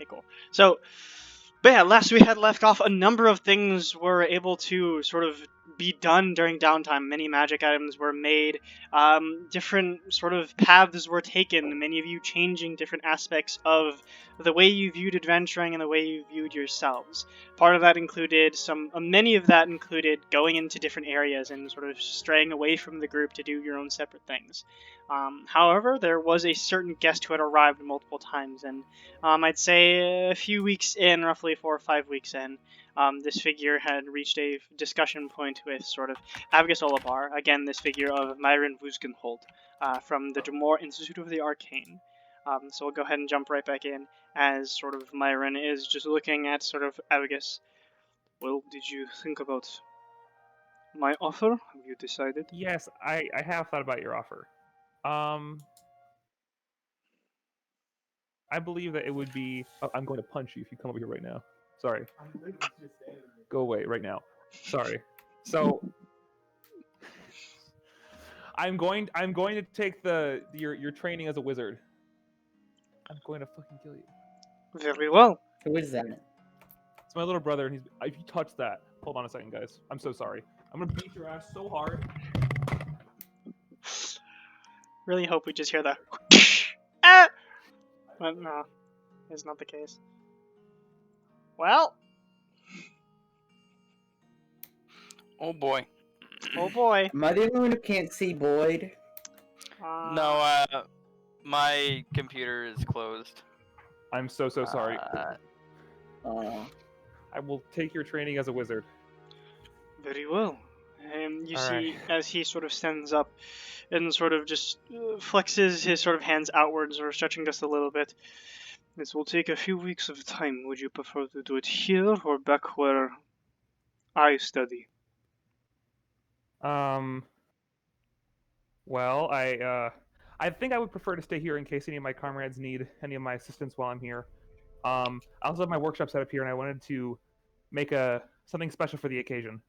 Okay, cool. So, but yeah, last we had left off, a number of things were able to sort of be done during downtime. Many magic items were made, different sort of paths were taken, many of you changing different aspects of the way you viewed adventuring and the way you viewed yourselves. Part of that included many of that included going into different areas and sort of straying away from the group to do your own separate things. However, there was a certain guest who had arrived multiple times, and I'd say a few weeks in, roughly 4 or 5 weeks in, this figure had reached a discussion point with sort of Avgus Olabar, again this figure of Myron Vusgenhold, from the Dremore Institute of the Arcane. So we'll go ahead and jump right back in, as sort of Myron is just looking at sort of Avgus. Well, did you think about my offer? Have you decided? Yes, I have thought about your offer. I believe that it would be... Oh, I'm going to punch you if you come over here right now. Sorry. Go away right now. Sorry. So I'm going to take your training as a wizard. I'm going to fucking kill you. Very well. Who is that? It's my little brother, and if you touch that... Hold on a second, guys. I'm so sorry. I'm gonna beat your ass so hard. Really hope we just hear the ah! But no, it's not the case. Well. Oh boy. Oh boy. Am I the only one who can't see Boyd? No, my computer is closed. I'm so sorry. Uh, I will take your training as a wizard. Very well. You All see, right. as he sort of stands up and sort of just flexes his sort of hands outwards, or stretching just a little bit. This will take a few weeks of time. Would you prefer to do it here or back where I study? Well, I think I would prefer to stay here in case any of my comrades need any of my assistance while I'm here. I also have my workshop set up here, and I wanted to make something special for the occasion.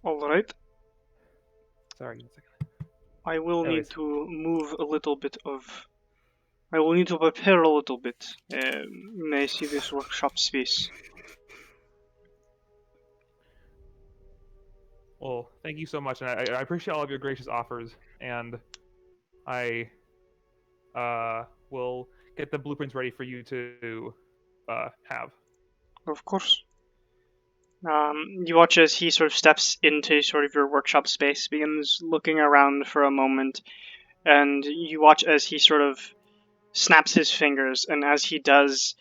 Alright. Sorry, give me a second. I will Anyways. need to move a little bit of... I will need to prepare a little bit. May I see this workshop space? Well, thank you so much, and I appreciate all of your gracious offers, and I will get the blueprints ready for you to have. Of course. You watch as he sort of steps into sort of your workshop space, begins looking around for a moment, and you watch as he sort of snaps his fingers, and as he does,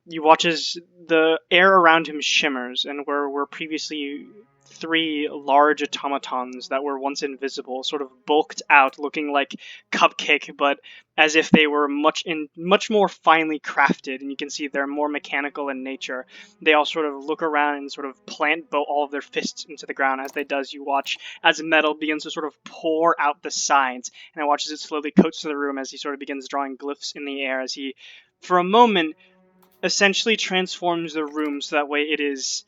you watch as the air around him shimmers, and where were previously 3 large automatons that were once invisible, sort of bulked out, looking like Cupcake, but as if they were much more finely crafted, and you can see they're more mechanical in nature. They all sort of look around and sort of plant all of their fists into the ground. As they does, you watch as metal begins to sort of pour out the sides, and it watches it slowly coats to the room as he sort of begins drawing glyphs in the air, as he, for a moment, essentially transforms the room so that way it is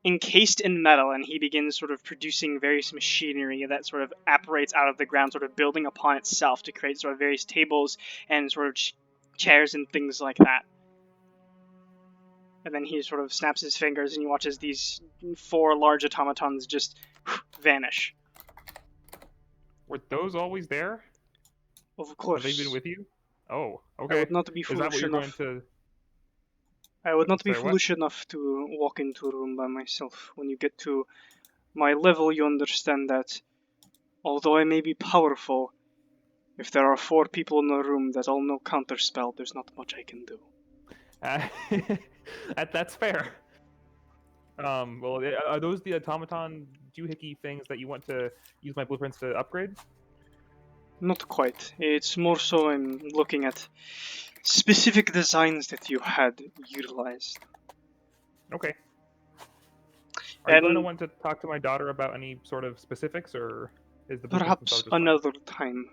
encased in metal, and he begins sort of producing various machinery that sort of apparates out of the ground, sort of building upon itself to create sort of various tables and sort of chairs and things like that. And then he sort of snaps his fingers, and he watches these 4 large automatons just vanish. Were those always there? Of course. Have they been with you? Oh, I okay. would not be Is that foolish what you're enough. going to... I would not be Sorry, what? foolish enough to walk into a room by myself. When you get to my level, you understand that although I may be powerful, if there are 4 people in a room that all know counterspell, there's not much I can do. That's fair. Well, are those the automaton doohickey things that you want to use my blueprints to upgrade? Not quite. It's more so I'm looking at specific designs that you had utilized. Okay. Are you going to And want to talk to my daughter about any sort of specifics, or is the blueprints perhaps themselves just fine? another time.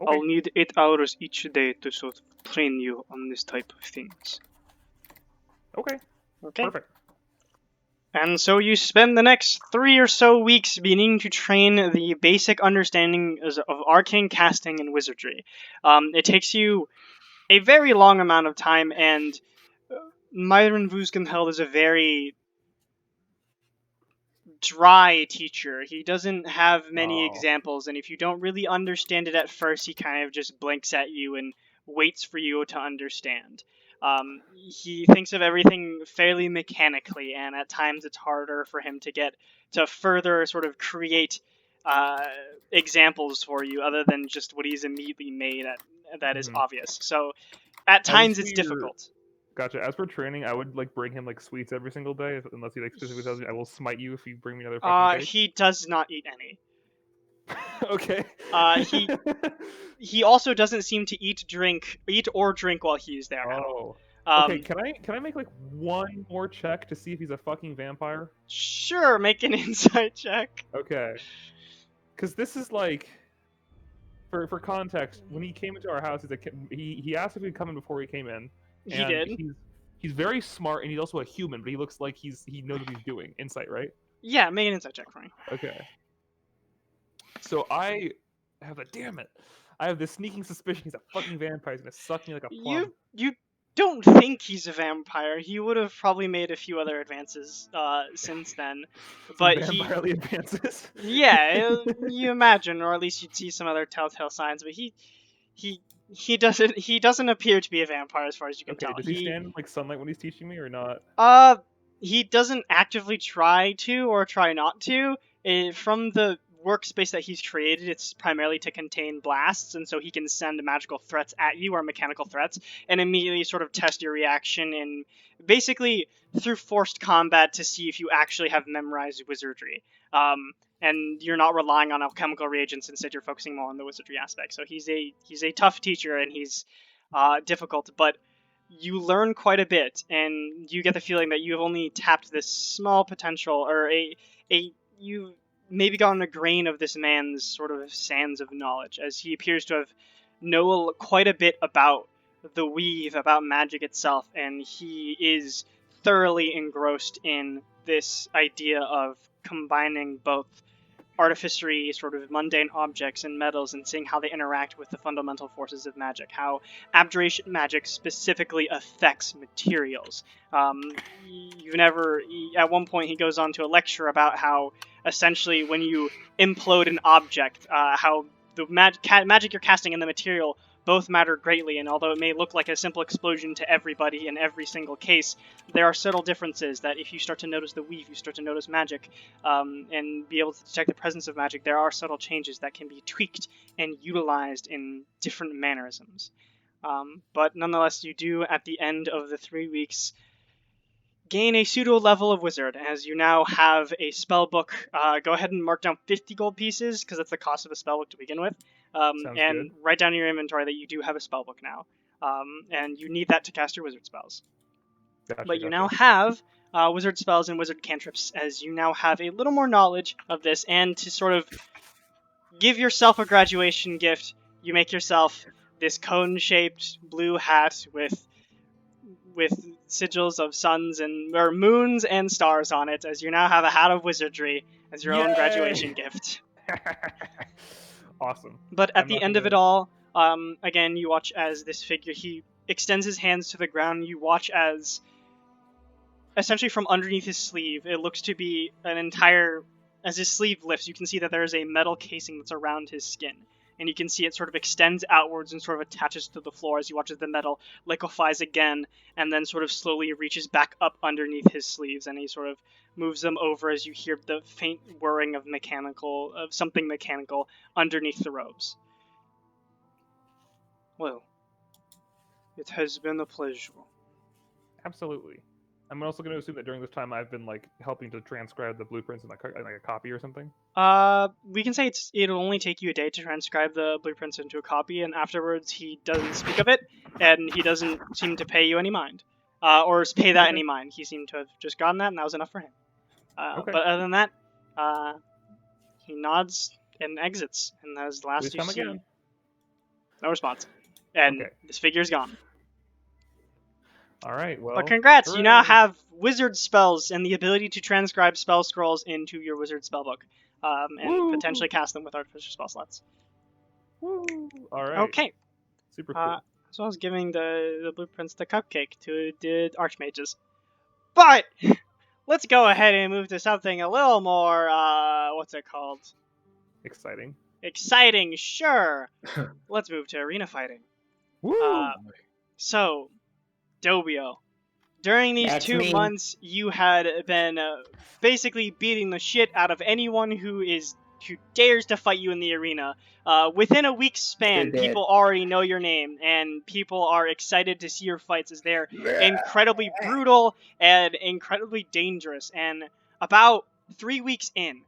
Okay. I'll need 8 hours each day to sort of train you on this type of things. Okay. Okay? Perfect. And so you spend the next 3 or so weeks beginning to train the basic understanding of arcane casting and wizardry. It takes you a very long amount of time, and Myron Vuskemheld is a very dry teacher. He doesn't have many Oh. examples, and if you don't really understand it at first, he kind of just blinks at you and waits for you to understand. He thinks of everything fairly mechanically, and at times it's harder for him to get to further sort of create examples for you other than just what he's immediately made at, that is obvious. So at times it's difficult. Gotcha. As for training, I would like bring him like sweets every single day, unless he like specifically tells me I will smite you if you bring me another fucking cake. He does not eat any. Okay. He also doesn't seem to eat or drink while he's there. Oh. Now. Okay. Can I make like one more check to see if he's a fucking vampire? Sure, make an insight check. Okay. Because this is like, for context, when he came into our house, he asked if he'd come in before he came in. He And did. He's very smart, and he's also a human, but he looks like he knows what he's doing. Insight, right? Yeah, make an insight check for me. Okay. So I have this sneaking suspicion he's a fucking vampire. He's gonna suck me like a plum. You don't think he's a vampire. He would have probably made a few other advances since then. But vampirely advances. Yeah, you imagine, or at least you'd see some other telltale signs. But he doesn't appear to be a vampire as far as you can tell. Does he stand in like sunlight when he's teaching me or not? He doesn't actively try to or try not to. From the workspace that he's created, it's primarily to contain blasts, and so he can send magical threats at you or mechanical threats and immediately sort of test your reaction and basically through forced combat to see if you actually have memorized wizardry. And you're not relying on alchemical reagents, instead you're focusing more on the wizardry aspect. So he's a tough teacher, and he's difficult, but you learn quite a bit, and you get the feeling that you have only tapped this small potential, or you've maybe gotten a grain of this man's sort of sands of knowledge, as he appears to have known quite a bit about the weave, about magic itself, and he is thoroughly engrossed in this idea of combining both artificery, sort of mundane objects and metals, and seeing how they interact with the fundamental forces of magic, how abjuration magic specifically affects materials. At one point he goes on to a lecture about how essentially when you implode an object, how the magic you're casting and the material both matter greatly, and although it may look like a simple explosion to everybody in every single case, there are subtle differences that if you start to notice the weave, you start to notice magic, and be able to detect the presence of magic, there are subtle changes that can be tweaked and utilized in different mannerisms. But nonetheless, you do, at the end of the 3 weeks, gain a pseudo level of wizard, as you now have a spell book. Go ahead and mark down 50 gold pieces, because that's the cost of a spell book to begin with. And good. Write down in your inventory that you do have a spell book now. And you need that to cast your wizard spells. But you now have wizard spells and wizard cantrips, as you now have a little more knowledge of this, and to sort of give yourself a graduation gift, you make yourself this cone-shaped blue hat with sigils of suns or moons and stars on it, as you now have a hat of wizardry as your own graduation gift. Awesome. But at the end of it all, again, you watch as this figure, he extends his hands to the ground. You watch as, essentially from underneath his sleeve, it looks to be as his sleeve lifts, you can see that there is a metal casing that's around his skin. And you can see it sort of extends outwards and sort of attaches to the floor as you watch as the metal liquefies again, and then sort of slowly reaches back up underneath his sleeves, and he sort of moves them over as you hear the faint whirring of something mechanical underneath the robes. Well, it has been a pleasure. Absolutely. I'm also going to assume that during this time I've been like helping to transcribe the blueprints in like a copy or something. We can say it'll only take you a day to transcribe the blueprints into a copy, and afterwards he doesn't speak of it, and he doesn't seem to pay you any mind, or pay that any mind. He seemed to have just gotten that, and that was enough for him. But other than that, he nods and exits, and that is the last you see. Again. No response, and this figure's gone. All right, well. But congrats, hooray. you now have wizard spells and the ability to transcribe spell scrolls into your wizard spellbook, and potentially cast them with artificial spell slots. Woo! All right. Okay. Super cool. as well as giving the blueprints the cupcake to the archmages. But let's go ahead and move to something a little more, what's it called? Exciting. Exciting, sure. Let's move to arena fighting. Woo! So, Dobio, during these That's 2 me. months, you had been basically beating the shit out of anyone who dares to fight you in the arena. Within a week's span, Sure did. people already know your name, and people are excited to see your fights as they're incredibly brutal and incredibly dangerous. And about 3 weeks in,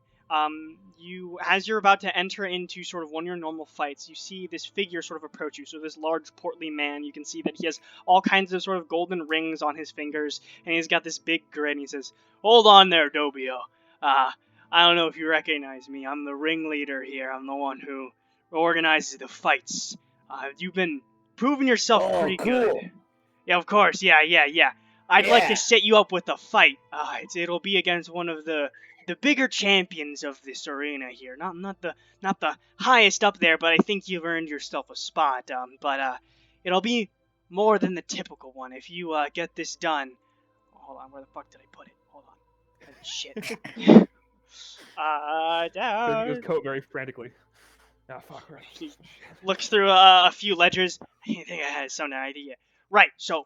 as you're about to enter into sort of one of your normal fights, you see this figure sort of approach you. So this large, portly man, you can see that he has all kinds of sort of golden rings on his fingers, and he's got this big grin. He says, "Hold on there, Dobio. I don't know if you recognize me. I'm the ringleader here. I'm the one who organizes the fights. You've been proving yourself pretty good." Yeah, of course. Yeah. I'd like to set you up with a fight. It'll be against one of the bigger champions of this arena here. Not the highest up there, but I think you've earned yourself a spot. But it'll be more than the typical one if you get this done. Oh, hold on, where the fuck did I put it? Hold on. Shit. Goes Down. coat very frantically. Ah, fuck. Right. He looks through a few ledgers. I think I had some idea. Right, so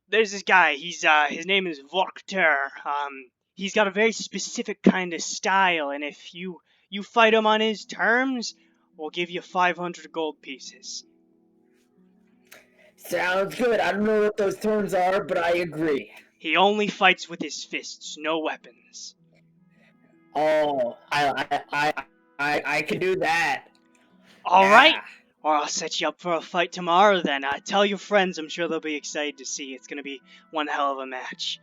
there's this guy. His name is Vorkter. He's got a very specific kind of style, and if you fight him on his terms, we'll give you 500 gold pieces. Sounds good. I don't know what those terms are, but I agree. He only fights with his fists, no weapons. Oh, I can do that. All Yeah. right. Or I'll set you up for a fight tomorrow then. Tell your friends, I'm sure they'll be excited to see. It's gonna be one hell of a match.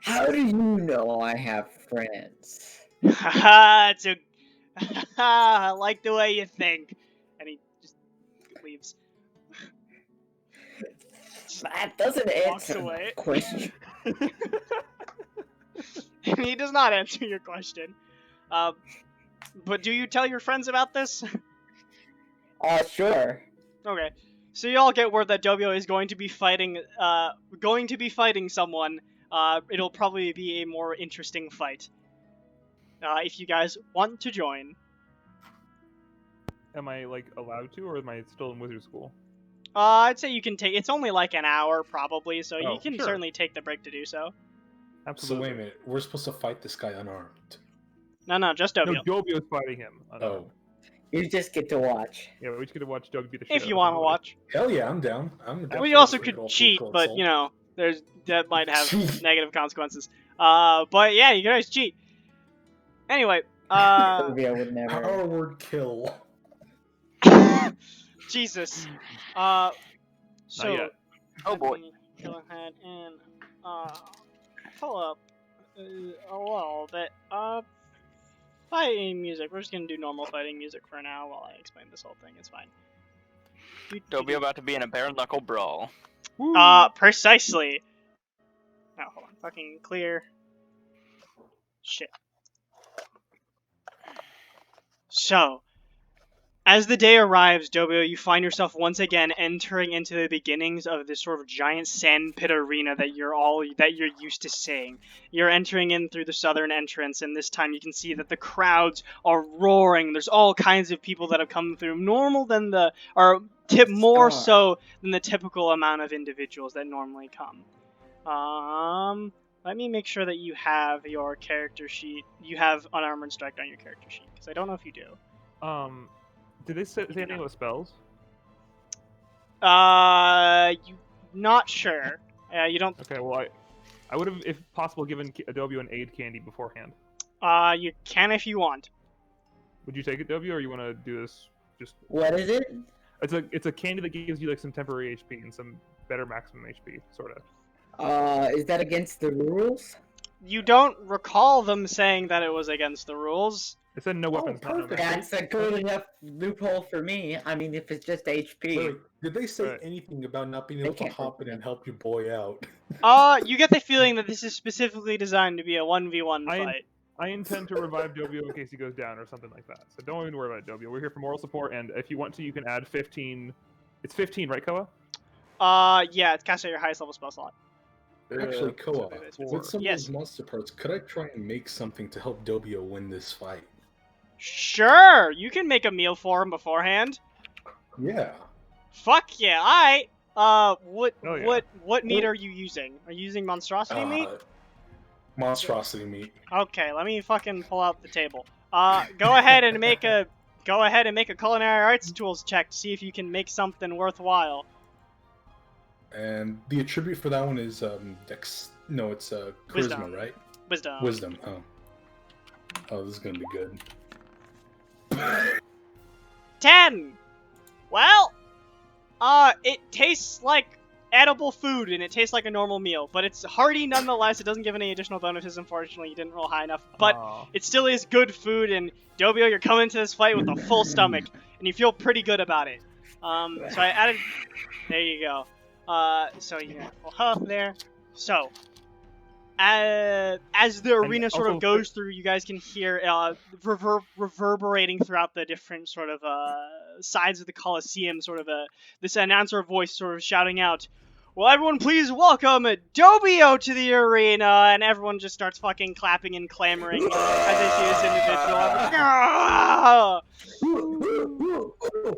How do you know I have friends? Haha, I like the way you think. And he just leaves. That doesn't Walks answer away. my question. And he does not answer your question. But do you tell your friends about this? Sure. Okay. So you all get word that Dobio is going to be fighting someone. It'll probably be a more interesting fight. If you guys want to join. Am I like allowed to, or am I still in wizard school? I'd say you can take. It's only like an hour, probably, so Oh, you can sure. certainly take the break to do so. So Absolutely. wait a minute, we're supposed to fight this guy unarmed. No, just Dobio. No, Dobio's fighting him. Oh, You just get to watch. Yeah, we just get to watch Dobio beat the shit If out you of want to somebody. watch. hell yeah, I'm down. We also could cheat, but you know, that might have negative consequences. But yeah, you guys cheat. Anyway, Sylvia would never. Power word kill. Jesus. So Not yet. Oh boy. let me go ahead and pull up a little bit of fighting music. We're just gonna do normal fighting music for now while I explain this whole thing. It's fine. Dobio about to be in a bare knuckle brawl. Woo! Precisely. Oh, hold on. Fucking clear. Shit. So, as the day arrives, Dobio, you find yourself once again entering into the beginnings of this sort of giant sandpit arena that you're used to seeing. You're entering in through the southern entrance, and this time you can see that the crowds are roaring. There's all kinds of people that have come through, more so than the typical amount of individuals that normally come. Let me make sure that you have your character sheet. You have Unarmored Strike on your character sheet, because I don't know if you do. Did they say anything about spells? You not sure. You don't. Okay, well, I would have, if possible, given Dobio an aid candy beforehand. You can if you want. Would you take it, Dobio, or you want to do this just... What is it? It's a candy that gives you like some temporary HP and some better maximum HP, sort of. Is that against the rules? You don't recall them saying that it was against the rules. It said no weapons, not no perfect. magic. That's a good enough loophole for me. I mean, if it's just HP. Wait, did they say Right. anything about not being I able to can't hop in and help your boy out? You get the feeling that this is specifically designed to be a 1v1 fight. I intend to revive Dobio in case he goes down or something like that. So don't even worry about it, Dobio. We're here for moral support, and if you want to, you can add 15 It's 15, right, Koa? Yeah, it's cast at your highest level spell slot. Actually, Uh, Koa, four. with some Yes. of those monster parts, could I try and make something to help Dobio win this fight? Sure, you can make a meal for him beforehand. Yeah. Fuck yeah, alright. What Oh, yeah. what meat are you using? Are you using monstrosity meat? Monstrosity meat. Okay, let me fucking pull out the table. Go ahead and make a culinary arts tools check to see if you can make something worthwhile. And the attribute for that one is dex. No, it's charisma, Wisdom. right? Wisdom. Wisdom. Oh. Oh, this is gonna be good. 10! Well, it tastes like edible food, and it tastes like a normal meal, but it's hearty nonetheless. It doesn't give any additional bonuses, unfortunately. You didn't roll high enough, but Aw. it still is good food, and Dobio, you're coming to this fight with a full stomach, and you feel pretty good about it. So I added... There you go. So you got full health there. So, as the arena sort of also- goes through, you guys can hear reverberating throughout the different sort of sides of the Coliseum, sort of this announcer voice sort of shouting out, "Well, everyone, please welcome Dobio to the arena!" And everyone just starts fucking clapping and clamoring as they see this individual.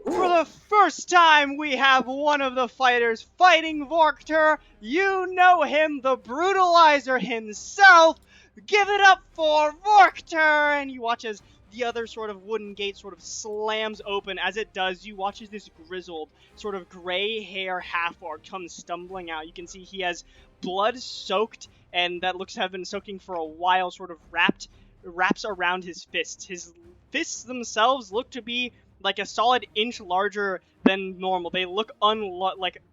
For the first time, we have one of the fighters fighting Vorkter. You know him, the Brutalizer himself. Give it up for Vorkter! And you watch as the other sort of wooden gate sort of slams open. As it does, you watch as this grizzled, sort of gray hair half-orc comes stumbling out. You can see he has blood soaked, and that looks to have been soaking for a while, sort of wraps around his fists. His fists themselves look to be like a solid inch larger than normal. They look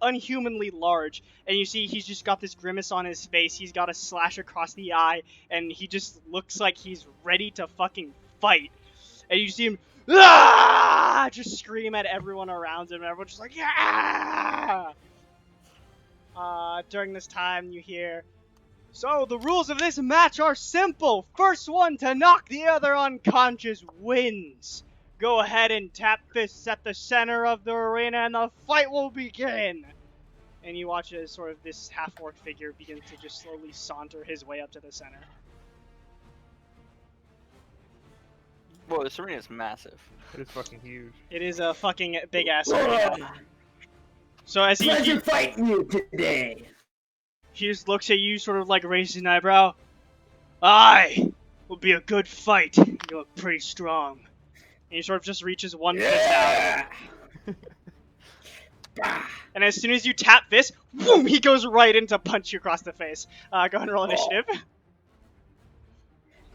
unhumanly large, and you see he's just got this grimace on his face. He's got a slash across the eye, and he just looks like he's ready to fucking fight. And you see him just scream at everyone around him. Everyone's just like, yeah! During this time, you hear, "So, the rules of this match are simple. First one to knock the other unconscious wins. Go ahead and tap fists at the center of the arena and the fight will begin." And you watch as sort of this half-orc figure begins to just slowly saunter his way up to the center. Whoa, this arena is massive. It is fucking huge. It is a fucking big-ass arena. So as Pleasure fighting you today. he just looks at you, sort of like raises an eyebrow. "Aye, will be a good fight. You look pretty strong." And he sort of just reaches one fist out. And as soon as you tap fist, boom, he goes right in to punch you across the face. Go ahead and roll initiative.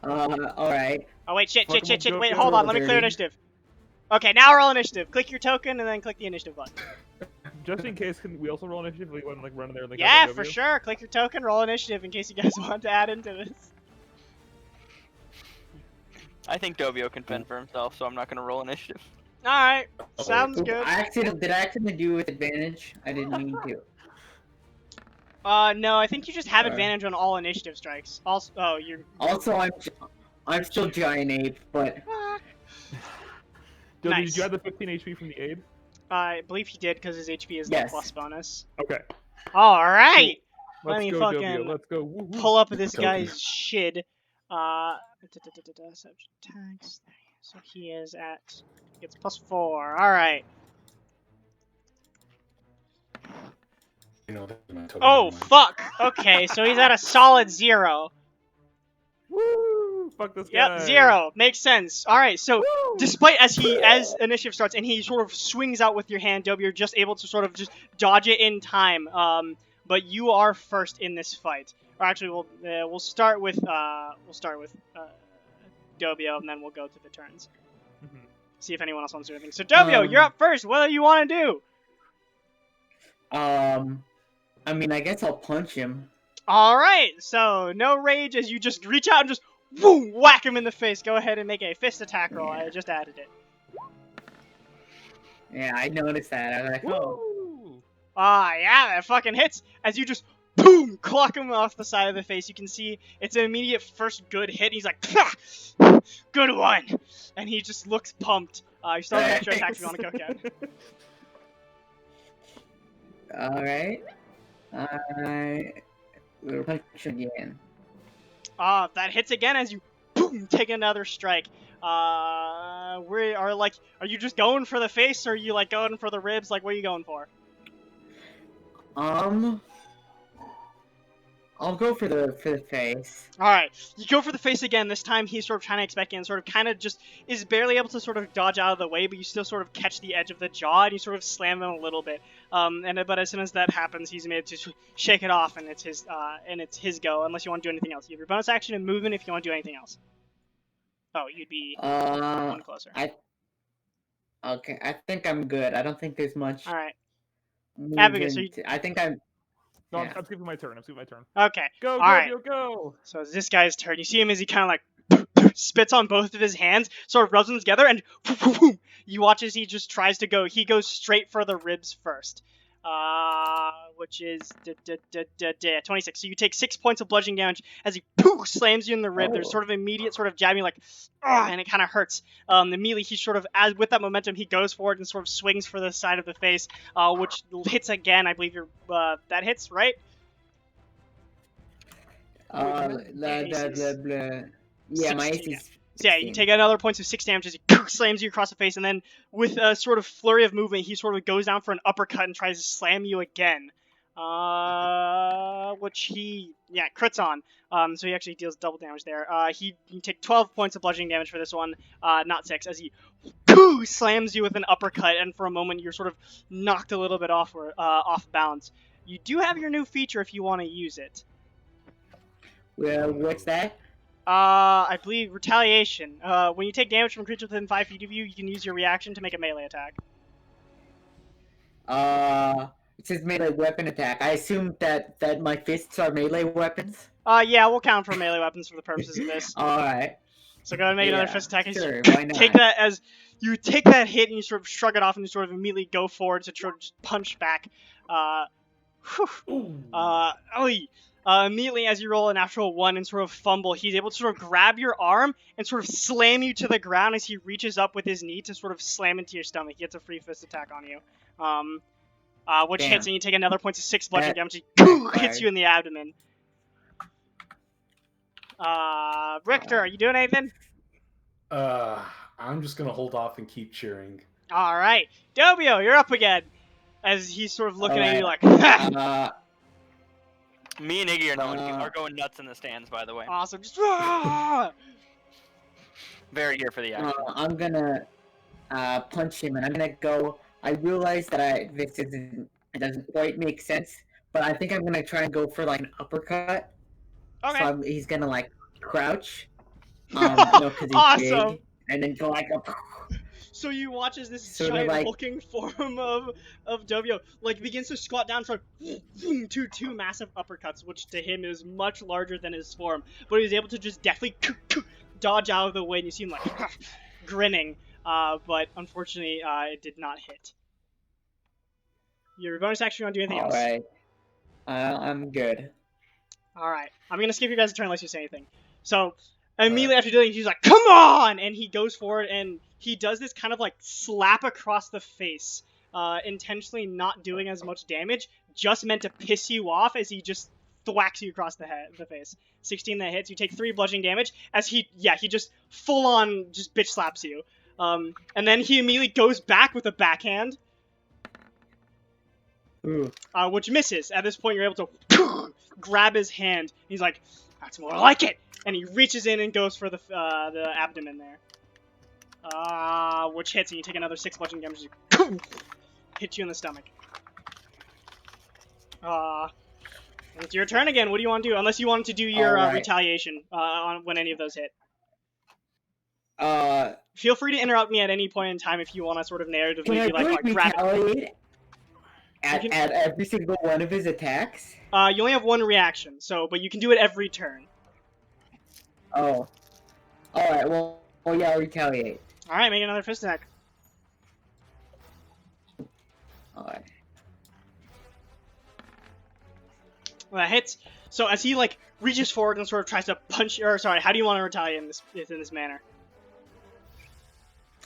Alright. Oh wait, shit. Fucking Wait, joke, hold on, let me clear 30. initiative. Okay, now roll initiative. Click your token and then click the initiative button. Just in case, can we also roll initiative? We want to like run in there and like. Yeah, help for W? sure. Click your token, roll initiative in case you guys want to add into this. I think Dobio can fend for himself, so I'm not gonna roll initiative. Alright, sounds Oop, good. Did I actually do with advantage? I didn't mean to. No, I think you just have Alright. advantage on all initiative strikes. Also, oh, you're... Also, I'm still giant ape, but Did Nice. you add the 15 HP from the aid? I believe he did because his HP is the Yes. plus bonus. Okay. Alright! Let Let's me go, fucking Dobio. Let's go. Woo, woo. pull up this Token. guy's shid. Subject tags. So he is at... Gets plus 4. Alright. You know, that's my token. Oh, never mind. fuck! Okay, so he's at a solid 0. Woo! Fuck this Yep, guy. 0. Makes sense. Alright, so despite as initiative starts and he sort of swings out with your hand, Dobie, you're just able to sort of just dodge it in time. But you are first in this fight. Or actually, we'll start with Dobio, and then we'll go to the turns. Mhm. See if anyone else wants to do anything. So Dobio, you're up first. What do you want to do? I mean, I guess I'll punch him. All right. So no rage as you just reach out and just boom, whack him in the face. Go ahead and make a fist attack roll. I just added it. Yeah, I noticed that. I was like, oh. Woo! Yeah, that fucking hits as you just boom, clock him off the side of the face. You can see it's an immediate first good hit. He's like, "Pah! Good one," and he just looks pumped. You still have an extra attack if you want to go again. Alright. I will punch again. That hits again as you boom take another strike. Are you just going for the face, or are you like going for the ribs? Like, what are you going for? I'll go for the face. All right, you go for the face again. This time he's sort of trying to expect it and sort of kind of just is barely able to sort of dodge out of the way, but you still sort of catch the edge of the jaw and you sort of slam him a little bit. But as soon as that happens, he's made to shake it off and it's his go. Unless you want to do anything else, you have your bonus action and movement if you want to do anything else. Oh, you'd be one closer. Okay, I think I'm good. I don't think there's much. All right, Abigail. So I think I'm. No, Yeah. I'm skipping my turn. I'm skipping my turn. Okay. Go, All go, right. go! So it's this guy's turn. You see him as he kind of like spits on both of his hands, sort of rubs them together, and you watch as he just tries to go. He goes straight for the ribs first, which is 26. So you take 6 points of bludgeoning damage as he slams you in the rib. There's sort of immediate sort of jabbing, like, and it kind of hurts. Immediately he sort of, as with that momentum, he goes forward and sort of swings for the side of the face, which hits again. I believe that hits, right? Yeah, my AC is. So yeah, you take another points of 6 damage as he slams you across the face, and then with a sort of flurry of movement, he sort of goes down for an uppercut and tries to slam you again. Which he, crits on. So he actually deals double damage there. You take 12 points of bludgeoning damage for this one, not 6, as he slams you with an uppercut, and for a moment you're sort of knocked a little bit off balance. You do have your new feature if you want to use it. Well, what's that? I believe retaliation. When you take damage from creatures within 5 feet of you, you can use your reaction to make a melee attack. It says melee weapon attack. I assume that my fists are melee weapons. Yeah, we'll count for melee weapons for the purposes of this. Alright. So go ahead and make another fist attack. Sure, you why not? take that as you take that hit and you sort of shrug it off and you sort of immediately go forward to try to just punch back. Immediately as you roll a natural 1 and sort of fumble, he's able to sort of grab your arm and sort of slam you to the ground as he reaches up with his knee to sort of slam into your stomach. He gets a free fist attack on you. Which hits, and you take another point of 6 bludgeoning damage. He hits you in the abdomen. Richter, are you doing anything? I'm just gonna hold off and keep cheering. Alright. Dobio, you're up again. As he's sort of looking at you like, Me and Iggy are going nuts in the stands, by the way. awesome. Just Very here for the action. I'm gonna punch him, and I'm gonna go. I realize that it doesn't quite make sense, but I think I'm gonna try and go for like an uppercut. Okay. So he's gonna like crouch, because he's Awesome. big, and then go like a. So you watch as this Sort of giant like- hulking form of Dobio like begins to squat down for two massive uppercuts, which to him is much larger than his form. But he's able to just deftly dodge out of the way, and you see him like grinning. But unfortunately, it did not hit. Your bonus action, you want to do anything else? Alright. I'm good. Alright. I'm going to skip you guys' turn unless you say anything. So, immediately after doing it, he's like, come on! And he goes forward and he does this kind of like slap across the face, intentionally not doing as much damage, just meant to piss you off as he just thwacks you across the face. 16 that hits, you take 3 bludgeoning damage as he just full on just bitch slaps you. And then he immediately goes back with a backhand, which misses. At this point, you're able to grab his hand. He's like, that's more like it! And he reaches in and goes for the abdomen there. Which hits, and you take another 6 bludgeoning damage. Hit you in the stomach. It's your turn again. What do you want to do? Unless you wanted to do your retaliation when any of those hit. Feel free to interrupt me at any point in time if you want to sort of narratively Can I be like grab it. retaliate at every single one of his attacks? You only have 1 reaction, but you can do it every turn. Oh. Alright, well yeah, I'll retaliate. Alright, make another fist attack. Alright. Well, that hits. So as he like reaches forward and sort of tries to punch, or sorry, how do you want to retaliate in this manner?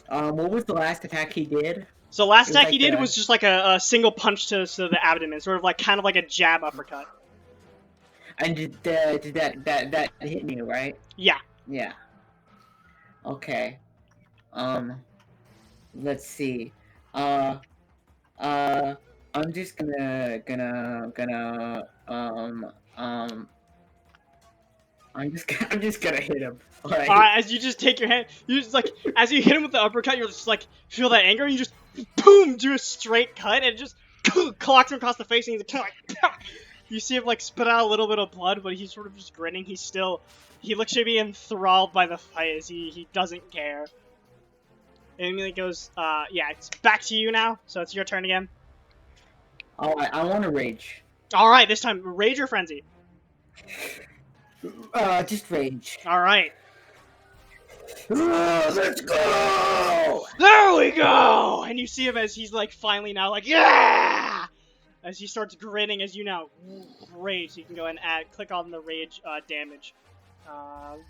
What was the last attack he did? So last It was attack like he did the- was just like a single punch to the abdomen, sort of like kind of like a jab uppercut. And did that hit me, right? Yeah. Yeah. Okay. Let's see. I'm just I'm just gonna hit him. Alright. As you just take your hand, you just like as you hit him with the uppercut, you're just like feel that anger, and you just boom do a straight cut, and it just clocks him across the face, and he's kind of like you see him like spit out a little bit of blood, but he's sort of just grinning. He looks to be enthralled by the fight as he doesn't care. And he goes, yeah, it's back to you now, so it's your turn again. Alright, I want to rage. Alright, this time, rage or frenzy? Just rage. Alright. Let's go! There we go! And you see him as he's like finally now like, yeah! As he starts grinning as you now rage. So you can go ahead and click on the rage damage.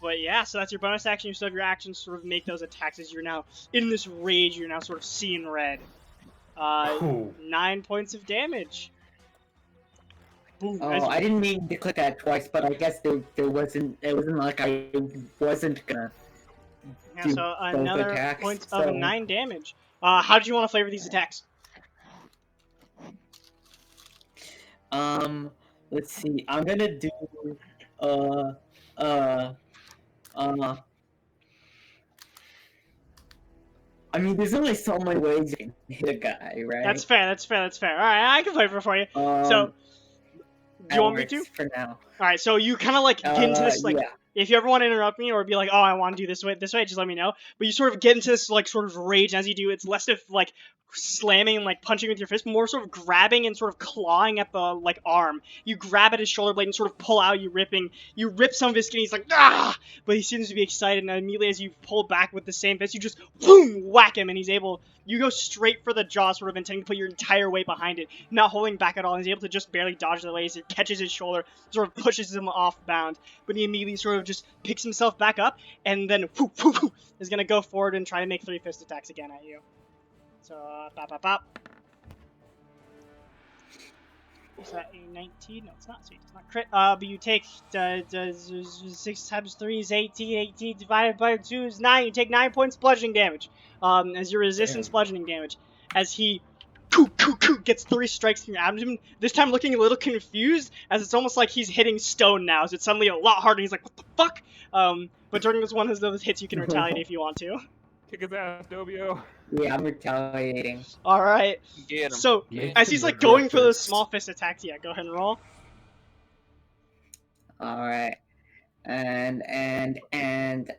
But yeah, so that's your bonus action. You still have your actions sort of make those attacks as you're now in this rage. You're now sort of seeing red. 9 points of damage. Boom. Oh, I didn't mean to click that twice, but I guess it wasn't like I wasn't gonna. Yeah, so another attacks, point so- of 9 damage. How do you want to flavor these attacks? Let's see. I'm gonna do I mean, there's only so many ways you can hit a guy, right? That's fair. Alright, I can flavor for you. So, do you want me to? For now. Alright, so you kind of like get into this like. Yeah. If you ever want to interrupt me or be like, oh, I want to do this way, just let me know. But you sort of get into this like sort of rage, and as you do, it's less of like slamming and like punching with your fist, more sort of grabbing and sort of clawing at the like arm. You grab at his shoulder blade and sort of pull out. You rip some of his skin. He's like, ah! But he seems to be excited, and immediately as you pull back with the same fist, you just boom whack him, and he's able. You go straight for the jaw, sort of intending to put your entire weight behind it, not holding back at all. And he's able to just barely dodge the way as it catches his shoulder, sort of pushes him off bound. But he immediately sort of just picks himself back up, and then is gonna go forward and try to make 3 fist attacks again at you. So, bop. Is that a 19? No, it's not. So it does not crit. But you take 6 times 3 is 18. 18 divided by 2 is 9. You take 9 points bludgeoning damage. As your resistance bludgeoning damage. As he gets 3 strikes in your abdomen. This time looking a little confused, as it's almost like he's hitting stone now. As it's suddenly a lot harder. He's like, what the fuck? But during this one of those hits, you can retaliate if you want to. Kick his ass, Dobio. Yeah, I'm retaliating. Alright. Get him. So, Make as him he's like regret going for those this. small fist attacks, yeah, go ahead and roll. Alright. And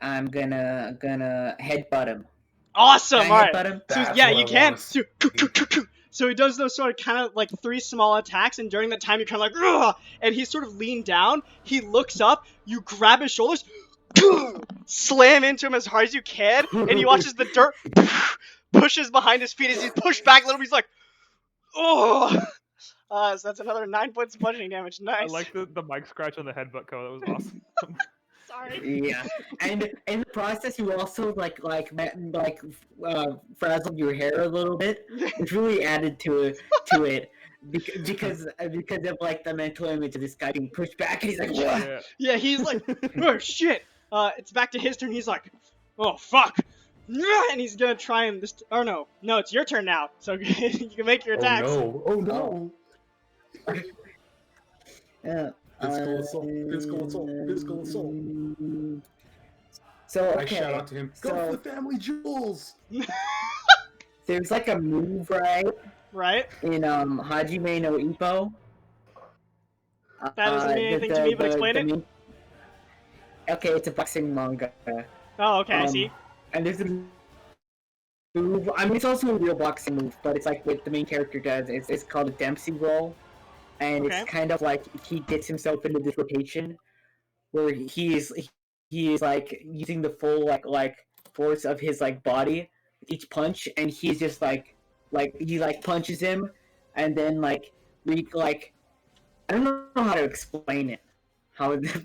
I'm gonna headbutt him. Awesome! Can I Alright. headbutt him? So That's yeah, what you I can. wanna So he does those sort of kind of like 3 small attacks, and during that time you're kind of like, ugh! And he's sort of leaned down. He looks up. You grab his shoulders, slam into him as hard as you can, and he watches the dirt pushes behind his feet as he's pushed back a little bit. He's like, oh. So that's another 9 points of bludgeoning damage. I Nice. like the mic scratch on the headbutt code. That was awesome. Sorry. Yeah, and in the process, you also frazzled your hair a little bit, which really added to it because of like the mental image of this guy being pushed back, and he's like, what? Yeah. Yeah, he's like, oh shit. It's back to his turn. He's like, oh fuck. And he's gonna try and this. Oh no, it's your turn now. So you can make your attacks. Oh no! Yeah. Physical assault. So I okay, shout out to him. Go so- for the family jewels. there's like a move Right? in Hajime no Ippo. That doesn't mean anything to me, but explain it. Okay, it's a boxing manga. Oh, okay, I see. And there's a move. I mean, it's also a real boxing move, but it's like what the main character does. It's called a Dempsey roll, and Okay. it's kind of like he gets himself into this rotation where he is like using the full like force of his like body with each punch, and he's just like he like punches him, and then like I don't know how to explain it,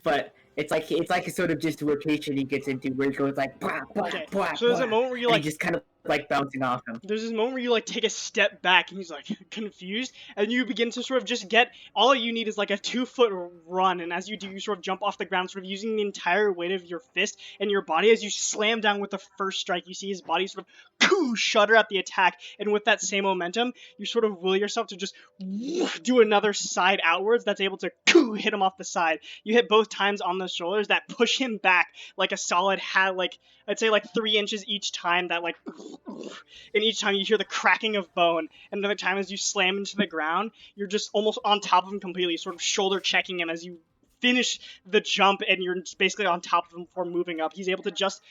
but it's like a sort of just rotation he gets into where he goes like blah, blah, Okay. blah, So there's a blah, moment where you and like he just kind of like bouncing off him. There's this moment where you like take a step back and he's like confused, and you begin to sort of just get all you need is like a 2-foot run, and as you do, you sort of jump off the ground, sort of using the entire weight of your fist and your body as you slam down with the first strike. You see his body sort of shudder at the attack, and with that same momentum, you sort of will yourself to just do another side outwards that's able to hit him off the side. You hit both times on the shoulders that push him back like a solid like I'd say like 3 inches each time. That like, and each time you hear the cracking of bone. And another time as you slam into the ground, you're just almost on top of him completely, sort of shoulder checking him as you finish the jump, and you're just basically on top of him before moving up. He's able to just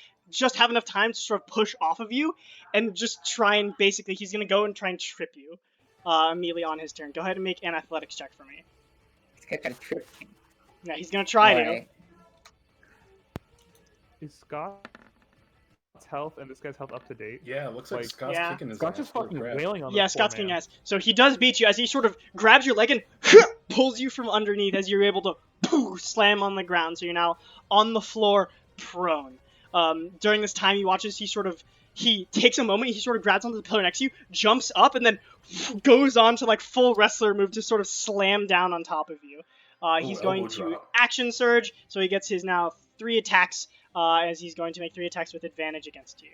have enough time to sort of push off of you, and just try and basically he's gonna go and try and trip you immediately on his turn. Go ahead and make an athletics check for me. This guy got a trip. Yeah, he's gonna try to. Alright. Is Scott's health and this guy's health up to date? Yeah, it looks like Like, Scott's yeah. kicking his Scott's ass. just fucking Crap. wailing on Yeah, this poor Scott's kicking man. ass. So he does beat you as he sort of grabs your leg and pulls you from underneath as you're able to slam on the ground. So you're now on the floor, prone. During this time, you watch as he takes a moment, he sort of grabs onto the pillar next to you, jumps up, and then goes on to like full wrestler move to sort of slam down on top of you. He's going elbow to drop. action surge, so he gets his now 3 attacks, as he's going to make 3 attacks with advantage against you.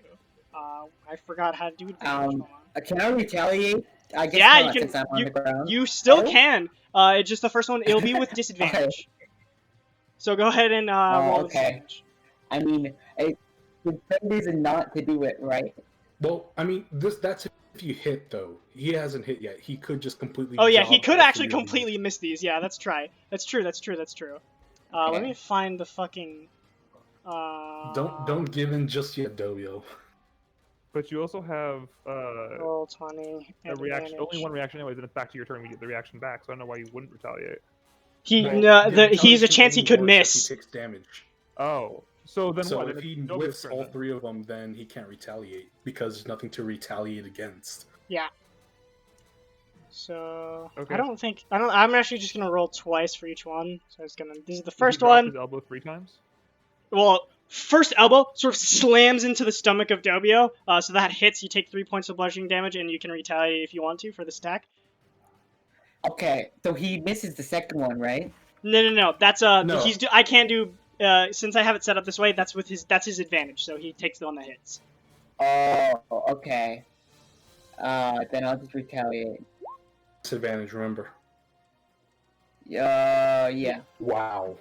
I forgot how to do advantage. Hold on. Can I retaliate? I guess Yeah, not, you can- since I'm on the ground. You still Oh? can. It's just the first one. It'll be with disadvantage. So go ahead and roll with okay. disadvantage. I mean, the third reason not to do it, right? Well, I mean, that's if you hit though. He hasn't hit yet. He could just completely. Oh yeah, he job could all actually 3 of them. completely miss these. Yeah, that's true. That's true. Let Okay. me find the fucking. Don't give in just yet, Dobio. But you also have Roll 20. a reaction. advantage. Only one reaction anyways, and it's back to your turn. We get the reaction back, so I don't know why you wouldn't retaliate. He Well, the he's a retaliation chance he only could works if miss. He takes damage. Oh, so then So what? if Then he it's Nobu's whiffs turn all then. 3 of them, then he can't retaliate because there's nothing to retaliate against. Yeah. So Okay. I'm actually just gonna roll twice for each one. So it's gonna. This is the Did he first drop one. His elbow 3 times. Well, first elbow sort of slams into the stomach of Dobio, so that hits. You take 3 points of bludgeoning damage, and you can retaliate if you want to for the stack. Okay, so he misses the second one, right? No. That's No. I can't do since I have it set up this way. That's his advantage. So he takes the one that hits. Oh, okay. Then I'll just retaliate. Disadvantage, remember. Yeah. Wow.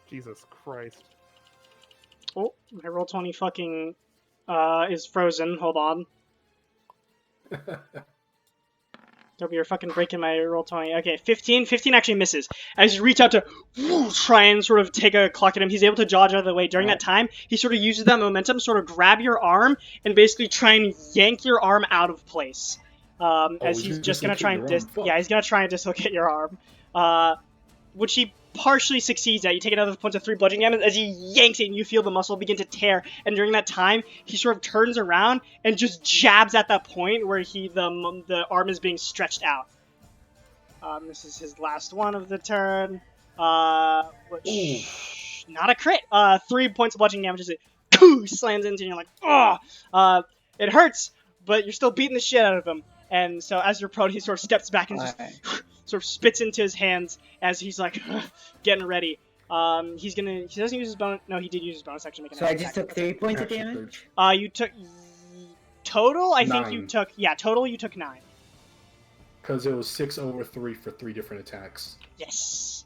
Jesus Christ. Oh, my roll 20 fucking is frozen. Hold on. Toby, you're fucking breaking my roll 20. Okay, 15. 15 actually misses. As you reach out to try and sort of take a clock at him, he's able to dodge out of the way. During that time, he sort of uses that momentum, sort of grab your arm, and basically try and yank your arm out of place. As he's he's just gonna dislocate try and your arm. Fuck. he's gonna try and dislocate your arm. Which he partially succeeds at. You take another point of 3 bludgeoning damage as he yanks it, and you feel the muscle begin to tear. And during that time, he sort of turns around and just jabs at that point where the arm is being stretched out. This is his last one of the turn. Which not a crit. 3 points of bludgeoning damage as it slams into, and you're like, oh, it hurts, but you're still beating the shit out of him. And so as you're prone, he sort of steps back and just sort of spits into his hands as he's like getting ready. He doesn't use his bonus. No, he did use his bonus action. So I just took 3 points of Action damage? You took total. I think you 9. took total. You took 9. Because it was 6 over 3 for 3 different attacks. Yes.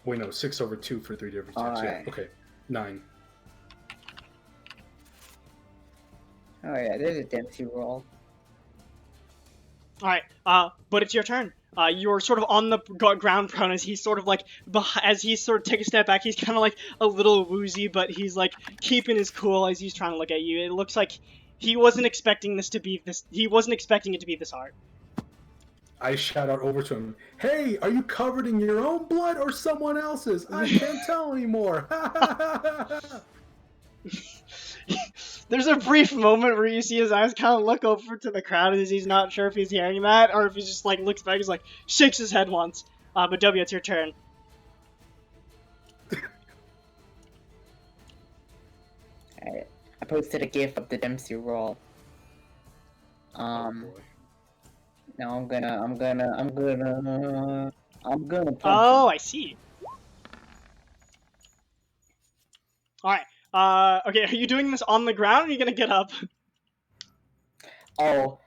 Wait, no, 6 over 2 for 3 different attacks. Alright. Yeah, okay. 9. Oh yeah, there's a Dempsey roll. All right. But it's your turn. You're sort of on the ground prone as he's sort of like as he's sort of take a step back. He's kind of like a little woozy, but he's like keeping his cool as he's trying to look at you. It looks like he wasn't expecting this to be this. He wasn't expecting it to be this hard. I shout out over to him, "Hey, are you covered in your own blood or someone else's? I can't tell anymore." There's a brief moment where you see his eyes kind of look over to the crowd as he's not sure if he's hearing that or if he just like looks back. He's like shakes his head once. But W, it's your turn. I posted a gif of the Dempsey roll. Oh boy. Now I'm gonna punch Oh, him. I see. Alright. Okay, are you doing this on the ground or are you gonna get up? Oh,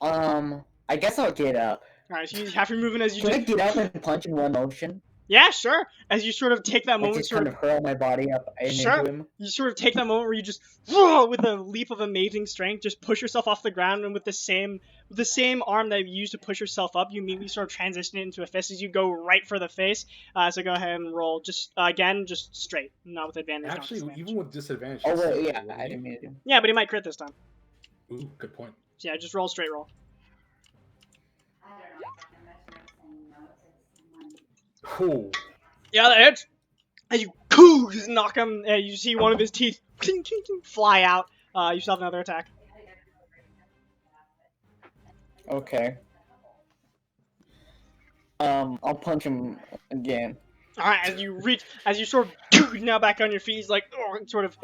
I guess I'll get up. Alright, so you have your movement as you Can I just... get up and punch in one motion? Yeah, sure. As you sort of take that Like moment, just sort kind of hurl my body up and Sure. into him? You sort of take that moment where you just, with a leap of amazing strength, just push yourself off the ground, and with the same arm that you use to push yourself up, you immediately sort of transition it into a fist as you go right for the face. So go ahead and roll. Just again, just straight, not with advantage. not Actually, disadvantage. even with disadvantage. Oh it's wait, still yeah, cool, I wouldn't didn't mean to. Yeah, but he might crit this time. you? Ooh, good point. So yeah, just roll straight roll. Ooh. Yeah, that hits. As you just knock him, you see one of his teeth fly out. You still have another attack. Okay. I'll punch him again. All right, as you sort of now back on your feet, he's like, sort of,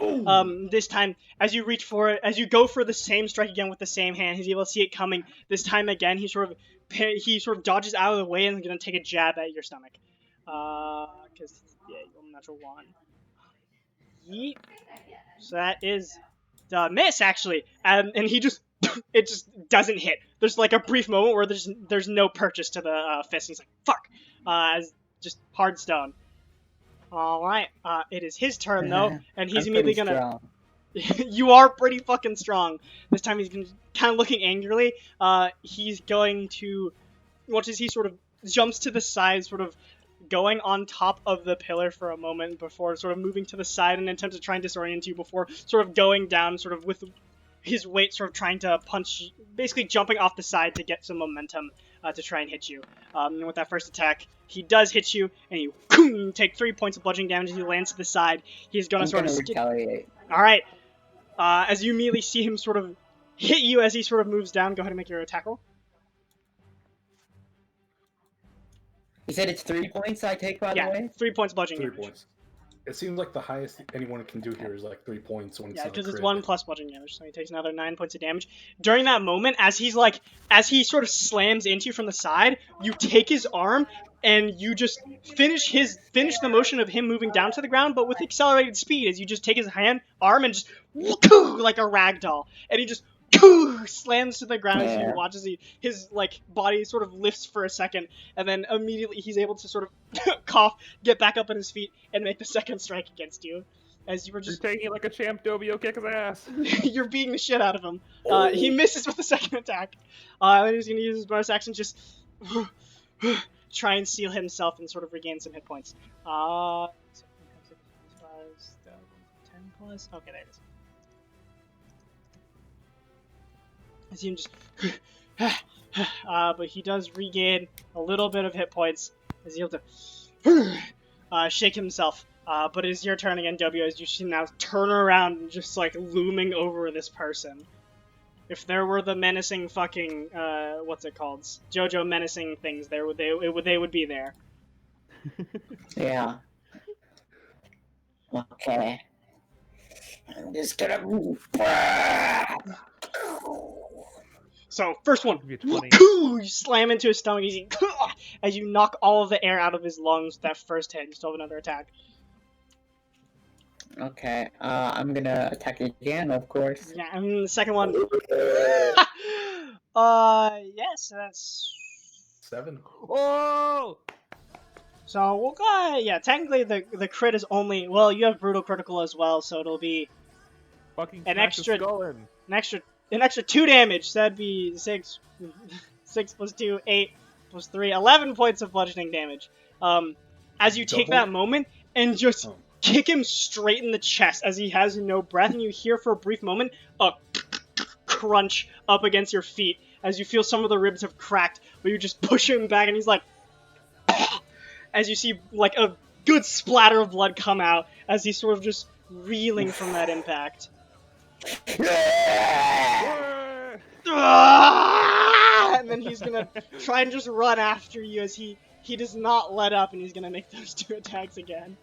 this time, as you reach for it, as you go for the same strike again with the same hand, he's able to see it coming. This time again, he sort of dodges out of the way and is gonna take a jab at your stomach. Because yeah, you rolled a natural one. Yeet. So that is the miss actually, and he just it just doesn't hit. There's like a brief moment where there's no purchase to the fist. And he's like, fuck, as just hard stone. All right, it is his turn though, and he's I'm immediately pretty gonna. strong. You are pretty fucking strong. This time he's gonna, kind of looking angrily. He's going to, watch as he sort of jumps to the side, sort of going on top of the pillar for a moment before sort of moving to the side in an attempt to try and disorient you before sort of going down, sort of with his weight sort of trying to punch, basically jumping off the side to get some momentum to try and hit you. And with that first attack, he does hit you, and you take 3 points of bludgeoning damage as he lands to the side. He's gonna I'm sort gonna of retaliate. Alright, as you immediately see him sort of hit you as he sort of moves down, go ahead and make your attack roll. You said it's 3 points I take, by the Yeah, way? 3 points bludgeoning 3 damage. points. It seems like the highest anyone can do here is like 3 points when it's Yeah, not a because it's crit. 1 plus bludgeoning damage, so he takes another 9 points of damage. During that moment, as he sort of slams into you from the side, you take his arm and you just finish the motion of him moving down to the ground, but with accelerated speed, as you just take his arm and just like a rag doll, and he just slams to the ground as you watch as his like body sort of lifts for a second, and then immediately he's able to sort of cough, get back up on his feet, and make the second strike against you. As you were just You're taking it like a champ, Dobio, kick his ass. you're beating the shit out of him. He misses with the second attack. And he's gonna use his bonus action just try and seal himself and sort of regain some hit points. 10 plus. Okay, there it is. I see him just. But he does regain a little bit of hit points as he's able to shake himself. But it is your turn again, W, as you see now turn around and just like looming over this person. If there were the menacing fucking what's it called? JoJo menacing things, they would be there. Yeah. Okay. I'm just gonna move. So first one, Give you 20. you slam into his stomach as you knock all of the air out of his lungs. That first hit, you still have another attack. Okay, I'm gonna attack again, of course. Yeah, and the second one. Yes, that's. 7. Oh! So we'll go. Yeah, technically the crit is only. Well, you have brutal critical as well, so it'll be Fucking An smash his extra- skull in. an extra 2 damage. So that'd be 6 plus 2, 8 plus 3, 11 points of bludgeoning damage. As you take Double? that moment and just Oh. kick him straight in the chest as he has no breath, and you hear for a brief moment a crunch up against your feet as you feel some of the ribs have cracked, but you just push him back, and he's like, as you see like a good splatter of blood come out as he's sort of just reeling from that impact. And then he's gonna try and just run after you as he does not let up, and he's gonna make those 2 attacks again.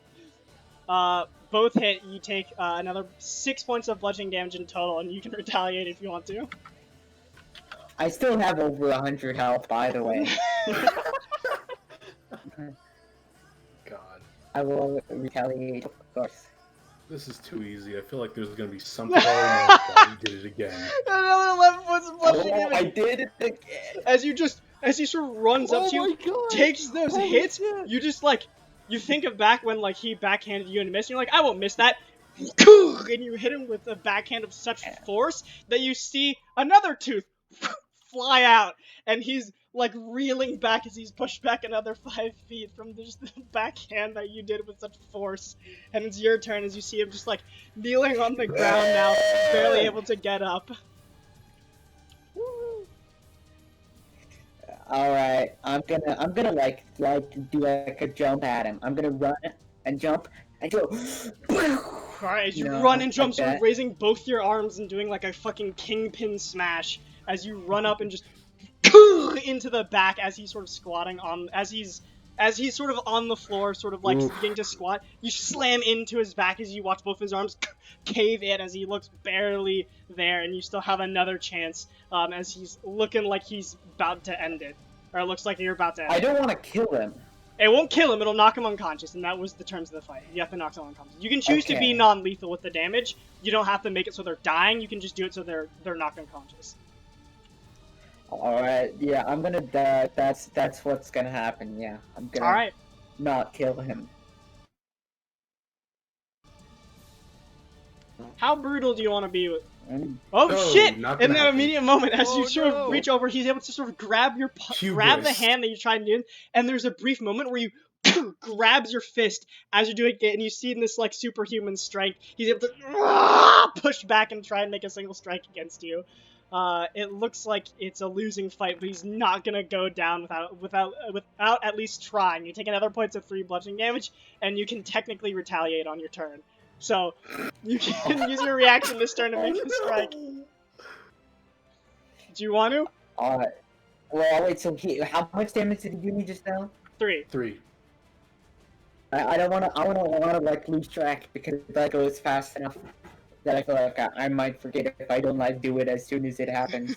Both hit. You take another 6 points of bludgeoning damage in total, and you can retaliate if you want to. I still have over 100 health, by the way. God, I will retaliate, of course. this is too easy. I feel like there's gonna be something. Oh my God, you did it again. Another 11 points of bludgeoning Oh, damage. I did it again. As he sort of runs up to you, God! takes those Holy hits, shit. you just like, you think of back when like he backhanded you and missed, and you're like, I won't miss that. And you hit him with a backhand of such force that you see another tooth fly out, and he's like reeling back as he's pushed back another 5 feet from just the backhand that you did with such force. And it's your turn as you see him just like kneeling on the ground now, barely able to get up. Alright, I'm gonna like do like a jump at him. I'm gonna run and jump and go. Alright, as you No, run and jump, like sort of that. raising both your arms and doing like a fucking kingpin smash as you run up and just into the back as he's sort of squatting on, as he's sort of on the floor, sort of like Oof. beginning to squat. You slam into his back as you watch both his arms cave in as he looks barely there, and you still have another chance as he's looking like he's about to end it. Or it looks like you're about to end I it. don't want to kill him. It won't kill him, it'll knock him unconscious, and that was the terms of the fight. You have to knock someone unconscious. You can choose to be Okay. non-lethal with the damage. You don't have to make it so they're dying, you can just do it so they're knocked unconscious. Alright, yeah, I'm gonna. That's what's gonna happen. Yeah, I'm gonna Alright. not kill him. How brutal do you want to be with... Mm. Oh No, shit! not In gonna that happen. immediate moment, as Oh, you sort no. of reach over, he's able to sort of grab your Hubris. grab the hand that you're trying to do, and there's a brief moment where you grabs your fist as you're doing it, and you see in this like superhuman strength, he's able to push back and try and make a single strike against you. It looks like it's a losing fight, but he's not gonna go down without at least trying. You take another points of 3 bludgeoning damage, and you can technically retaliate on your turn. So you can use your reaction this turn to make a strike. Do you want to? Alright. Well, wait. So how much damage did he give me just now? 3. 3. I don't wanna. I wanna like lose track because that goes fast enough that I feel like I might forget if I don't like do it as soon as it happens.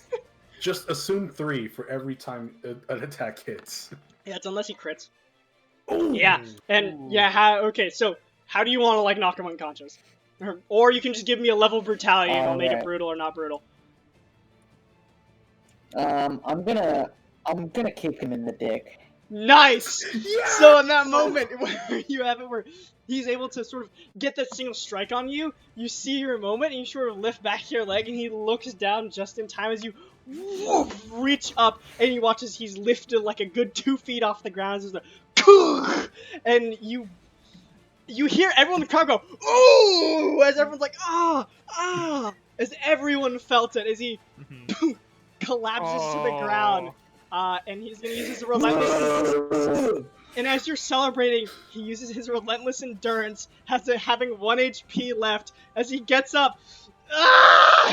Just assume 3 for every time an attack hits. Yeah, it's unless he crits. Ooh. Yeah, and yeah, okay, so how do you want to like knock him unconscious? Or you can just give me a level of brutality and I'll make it Alright. brutal or not brutal. I'm gonna kick him in the dick. Nice! Yeah! So in that moment where you have it where he's able to sort of get that single strike on you, you see your moment and you sort of lift back your leg and he looks down just in time as you reach up and he watches he's lifted like a good 2 feet off the ground. There's a and you hear everyone in the crowd go, ooh, as everyone's like, ah, as everyone felt it, as he collapses to the ground. And he's gonna use his relentless. And as you're celebrating, he uses his relentless endurance, having 1 HP left. As he gets up,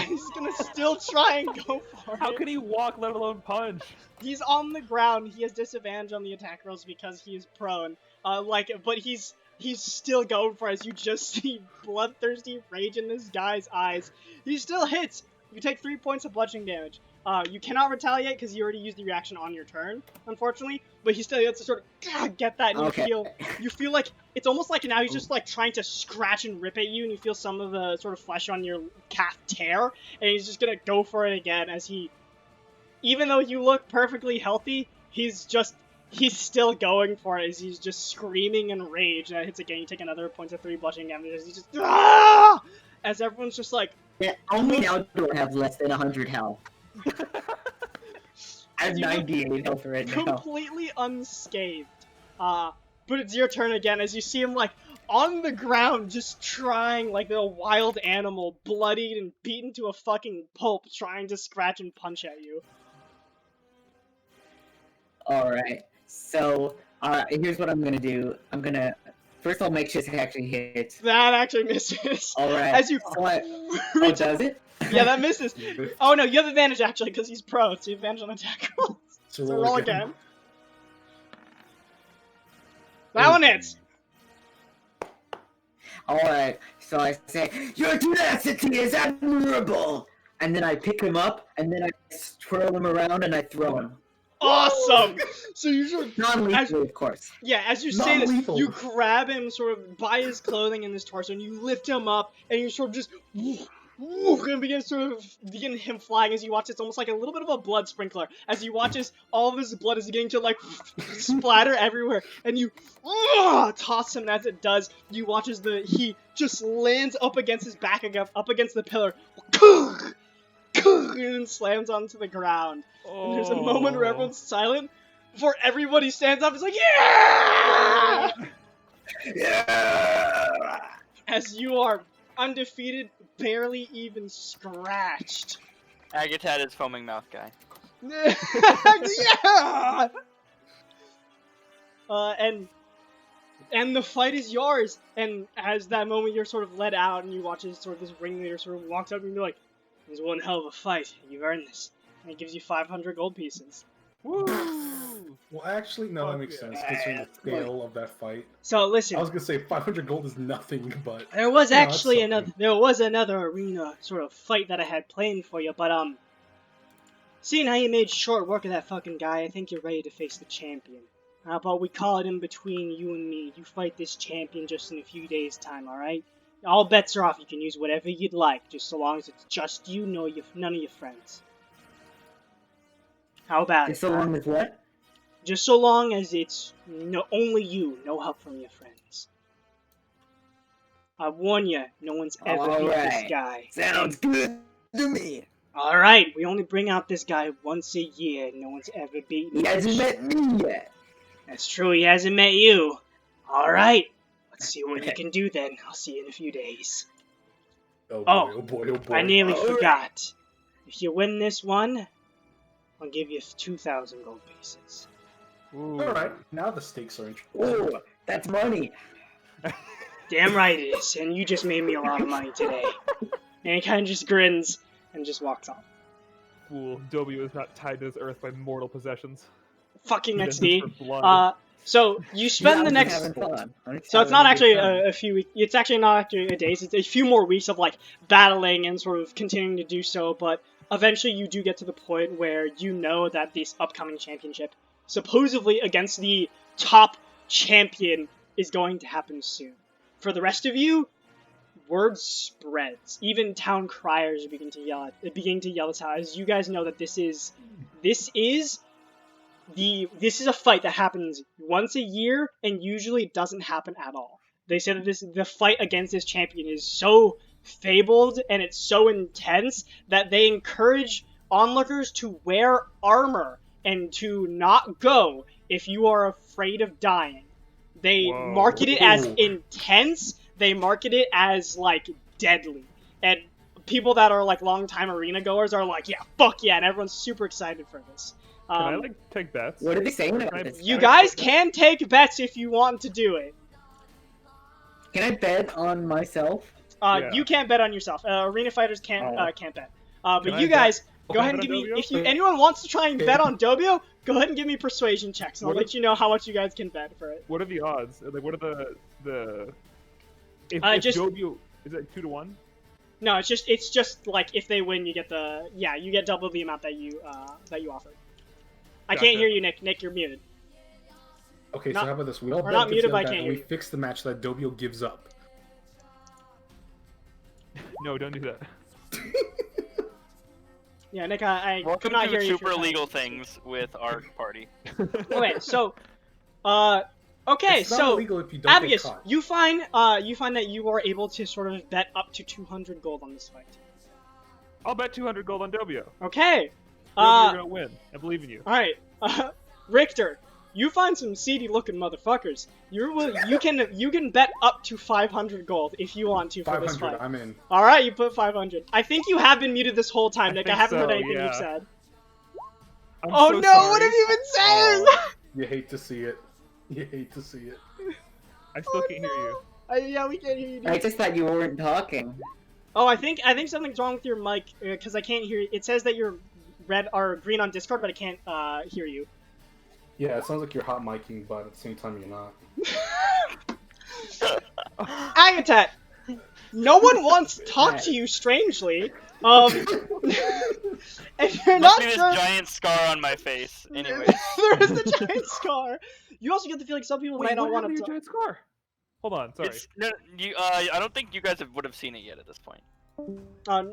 he's gonna still try and go for How it. can he walk, let alone punch? He's on the ground. He has disadvantage on the attack rolls because he is prone. But he's still going for it. As you just see bloodthirsty rage in this guy's eyes. He still hits. You take 3 points of bludgeoning damage. You cannot retaliate because you already used the reaction on your turn, unfortunately. But he still gets to sort of get that, and Okay. you feel like it's almost like now he's just like trying to scratch and rip at you, and you feel some of the sort of flesh on your calf tear, and he's just gonna go for it again as he, even though you look perfectly healthy, he's still going for it as he's just screaming in rage. And it hits again. You take another point of 3 bludgeoning damage as he just as everyone's just like. Yeah, only now do I have less than 100 health. I have You look 98 health right now. completely unscathed. But it's your turn again as you see him like on the ground just trying like a wild animal, bloodied and beaten to a fucking pulp, trying to scratch and punch at you. Alright, so here's what I'm gonna do. First I'll make sure it actually hits. That actually misses. Alright. As you What? Oh, reach, does it? yeah, that misses. Oh no, you have advantage actually because he's pro, so you have advantage on attack rolls. So So roll again. That one hits. Alright, so I say, your tenacity is admirable! And then I pick him up, and then I twirl him around, and I throw him. Awesome! So you sort of, Non-lethally, of course. yeah, as you say this, Non-lethal. you grab him sort of by his clothing and his torso, and you lift him up, and you sort of just and begin him flying as you watch. It's almost like a little bit of a blood sprinkler as you watch as all of his blood is beginning to like splatter everywhere, and you toss him. And as it does, you watch as he just lands up against his back again, up against the pillar, and slams onto the ground. And there's a moment where everyone's silent before everybody stands up. It's like, yeah! Yeah! As you are undefeated, barely even scratched. Agatat is foaming mouth guy. Yeah! And the fight is yours. And as that moment you're sort of let out and you watch as sort of this ringleader sort of walks up and you're like, "This is one hell of a fight. You've earned this." And he gives you 500 gold pieces. Woo! Well, actually, no, that makes sense considering the scale of that fight. So listen, I was gonna say 500 gold is nothing, but there was Yeah, that's actually something. another arena sort of fight that I had planned for you, but seeing how you made short work of that fucking guy, I think you're ready to face the champion. How about we call it in between you and me? You fight this champion just in a few days' time, alright? All bets are off. You can use whatever you'd like, just so long as it's just you, none of your friends. How about it? So long as what? Just so long as it's only you, no help from your friends. I warn you, no one's ever beat this Alright. guy. Sounds good to me. Alright, we only bring out this guy once a year. No one's ever beaten He him. hasn't met me yet. That's true, he hasn't met you. Alright, let's see what you can do then. I'll see you in a few days. oh boy, Oh, oh boy, oh boy. I nearly Alright. forgot. If you win this one, I'll give you 2,000 gold pieces. Ooh. Alright, now the stakes are interesting. Oh, that's money. Damn right it is, and you just made me a lot of money today. And he kind of just grins and just walks off. Fool. W is not tied to this earth by mortal possessions. Fucking He does XD. this for blood. So you spend Yeah, the I'm next. just having fun. I'm just So it's having not a actually good time. a few weeks. It's actually not actually a days. It's a few more weeks of like battling and sort of continuing to do so. But eventually, you do get to the point where you know that this upcoming championship, supposedly against the top champion, is going to happen soon. For the rest of you, word spreads. Even town criers are beginning to yell this out. As you guys know that this is a fight that happens once a year and usually doesn't happen at all. They say that the fight against this champion is so fabled and it's so intense that they encourage onlookers to wear armor and to not go if you are afraid of dying. They Whoa. market it as Ooh. intense. They market it as like deadly. And people that are like longtime arena goers are like, yeah, fuck yeah, and everyone's super excited for this. Can I like take bets? What are they saying about Can I- this? You guy? guys can take bets if you want to do it. Can I bet on myself? Yeah. You can't bet on yourself. Arena fighters can't Oh. can't bet. But Can I you bet? guys, go Can I ahead and bet give on me. Dobio? If anyone wants to try and bet on Dobio, go ahead and give me persuasion checks, and I'll What let you know how much you guys can bet for it. What are the odds? Like, what are the? If Just- Dobio is it 2 to 1? No, it's just like if they win, you get you get double the amount that you offered. I Gotcha. can't hear you, Nick. Nick, you're muted. Okay, Not- so how about this? We all or bet not against muted, the but I other guy, can't and hear we you. fix the match that Dobio gives up. No, don't do that. Yeah, Nick, I could Welcome not to hear you. if you're super trying- illegal things with our party. Okay, so, okay, It's not so. illegal if you don't get Abigus, caught. you find that you are able to sort of bet up to 200 gold on this fight. I'll bet 200 gold on Dobio. Okay. Dobio, you're gonna win. I believe in you. All right. Richter, you find some seedy-looking motherfuckers. You can bet up to 500 gold if you want to for this 500, fight. I'm in. All right, you put 500. I think you have been muted this whole time, I Nick. I think haven't heard so, anything yeah. you've said. I'm Oh so no! sorry. What have you been saying? Oh, you hate to see it. You hate to see it. I still can't hear you. Yeah, we can't hear you. I Dude. just thought you weren't talking. Oh, I think something's wrong with your mic because I can't hear you. It says that you're red or green on Discord, but I can't hear you. Yeah, it sounds like you're hot micing, but at the same time you're not. Agatat, no one wants to talk to you strangely. And you're Must not be this sure. giant scar on my face. Anyway, There is the giant scar. You also get the feeling some people Wait, might not what want happened to to your talk. giant scar? Hold on, sorry. it's no, you. I don't think you guys would have seen it yet at this point.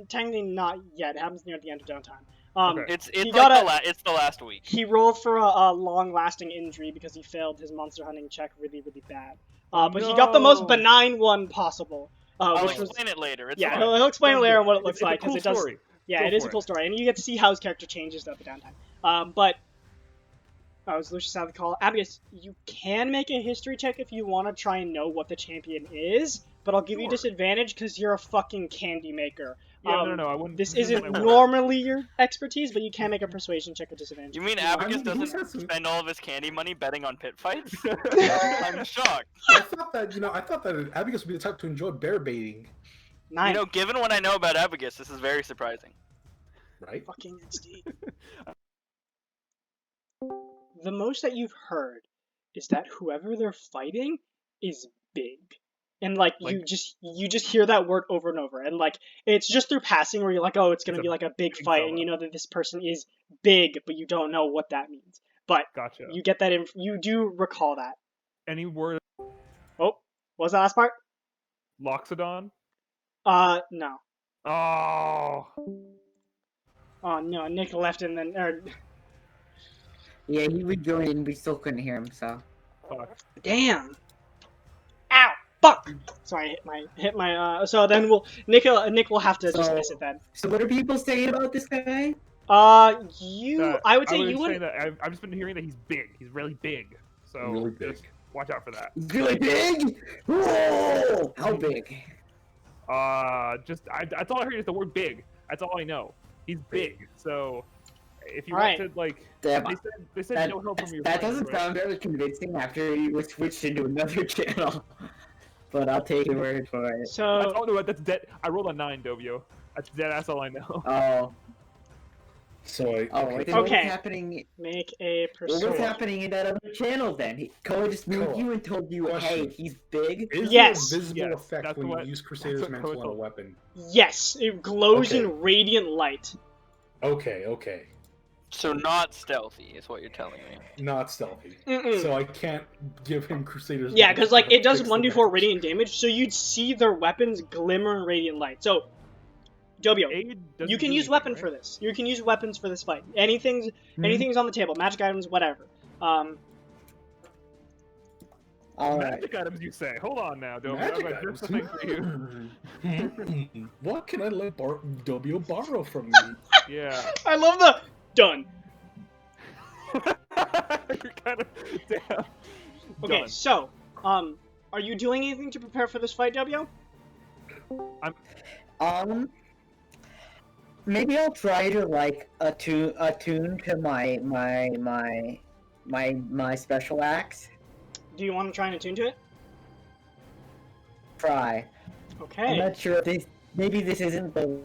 Technically not yet. It happens near the end of downtime. Okay. It's He like got it's the last week. He rolled for a long-lasting injury because he failed his monster hunting check really, really bad. But he got the most No. benign one possible. I'll which was explain it later. It's yeah, fine. he'll explain Sounds later good. on what it looks It's like a cool it does. story. Yeah, Go it is for a cool story, and you get to see how his character changes throughout the downtime. But as Lucius had the call, Abigus, you can make a history check if you want to try and know what the champion is, but I'll give you Sure. disadvantage because you're a fucking candy maker. Yeah, no, I wouldn't. This this isn't isn't my work. normally your expertise, but you can make a persuasion check with disadvantage. You mean I Abacus mean, doesn't he's had some- spend all of his candy money betting on pit fights? I'm shocked. I thought that Abacus would be the type to enjoy bear baiting, Nine. You know, given what I know about Abacus, this is very surprising. right? Fucking XD. The most that you've heard is that whoever they're fighting is big. And like you just hear that word over and over, and like it's just through passing where you're like, oh, it's gonna It's be a like a big big fight, fella. and you know that this person is big, but you don't know what that means. But Gotcha. you get that you do recall that. Any word Oh, what was that last part? Loxodon? No. Oh. Oh no, Nick left and then Yeah, he rejoined and we still couldn't hear him, so. Fuck. damn. Ow! Fuck! Sorry, I hit my so then Nick will have to just So- miss it then. So what are people saying about this guy? I would say I would you say wouldn't. that I've just been hearing that he's big. He's really big. So Really big. just watch out for that. Really big? Whoa! How big? That's all I heard is the word big. That's all I know. He's big. So if you Alright. want to like, Damn, they said that, no help from your that friends, doesn't right? sound very convincing after you switched into another channel. But I'll take your word for it. So Oh no, that's dead. I rolled a 9, Dovio. That's dead. That's all I know. Oh. So I Oh, then Okay. what's happening? make a Well, what's persuasion. happening in that other channel then? Koa just moved Koa, you and told you, question. hey, he's big. is Yes. there a visible Yes, effect that's when what- you use Crusader's that's what Mantle on a Koa- weapon? Yes, it glows Okay. in radiant light. Okay. So not stealthy is what you're telling me. Not stealthy. Mm-mm. So I can't give him Crusader's Yeah, Mantle because like to it does fix the 1d4 damage. radiant damage, so you'd see their weapons glimmer in radiant light. So, Dobio, Aid doesn't you can do use anything, weapon right? for this. You can use weapons for this fight. Anything's on the table, magic items, whatever. Alright. Magic items, you say? Hold on now, Dovio. Magic I've got items. just the thing for you. What can I let Dobio borrow from me? Yeah. I love the done. You're kind of damn. Okay, Done. so are you doing anything to prepare for this fight, Dobio? Maybe I'll try to like attune to my special axe. Do you want to try and attune to it? Try. I'm Okay. not sure if this. Maybe this isn't the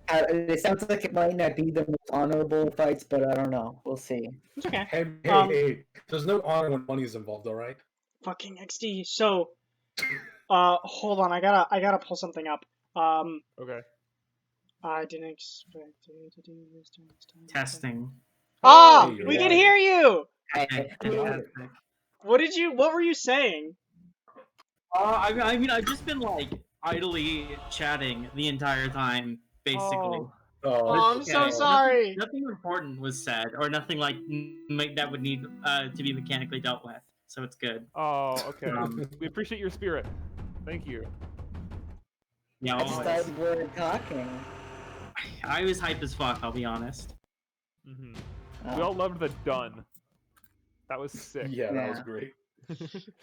it sounds like it might not be the most honorable of fights, but I don't know. We'll see. It's okay. Hey. There's no honor when money's involved, all right? Fucking XD. So, hold on. I gotta pull something up. Okay. I didn't expect you to do this during this time. Testing. Ah, Hey, we yeah. can hear you. Okay, fantastic. What were you saying? I mean, I've just been like idly chatting the entire time, basically. Oh. Oh, I'm so sorry. Nothing important was said, or nothing like that would need to be mechanically dealt with. So it's good. Oh, okay. Um, We appreciate your spirit. Thank you. Yeah, I just always. started we're talking. I was hype as fuck. I'll be honest. Hmm Oh. We all loved the done. That was sick. Yeah, that was Yeah. great.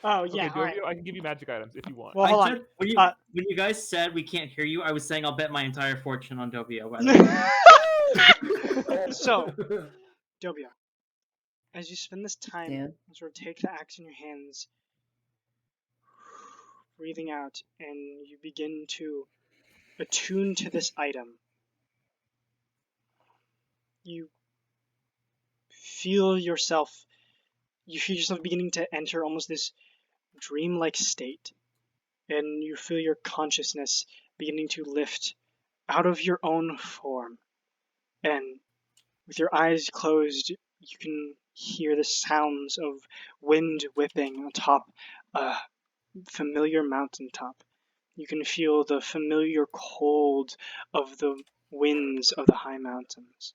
Oh Okay, yeah. All right. Dovio, I can give you magic items if you want. Well, hold I on. said, when you guys said we can't hear you, I was saying I'll bet my entire fortune on Dovio. So, Dobio, as you spend this time, Yeah. sort of take the axe in your hands, breathing out, and you begin to attune to this item. You feel yourself. you feel yourself beginning to enter almost this dreamlike state, and you feel your consciousness beginning to lift out of your own form, and with your eyes closed, you can hear the sounds of wind whipping atop a familiar mountaintop. You can feel the familiar cold of the winds of the high mountains.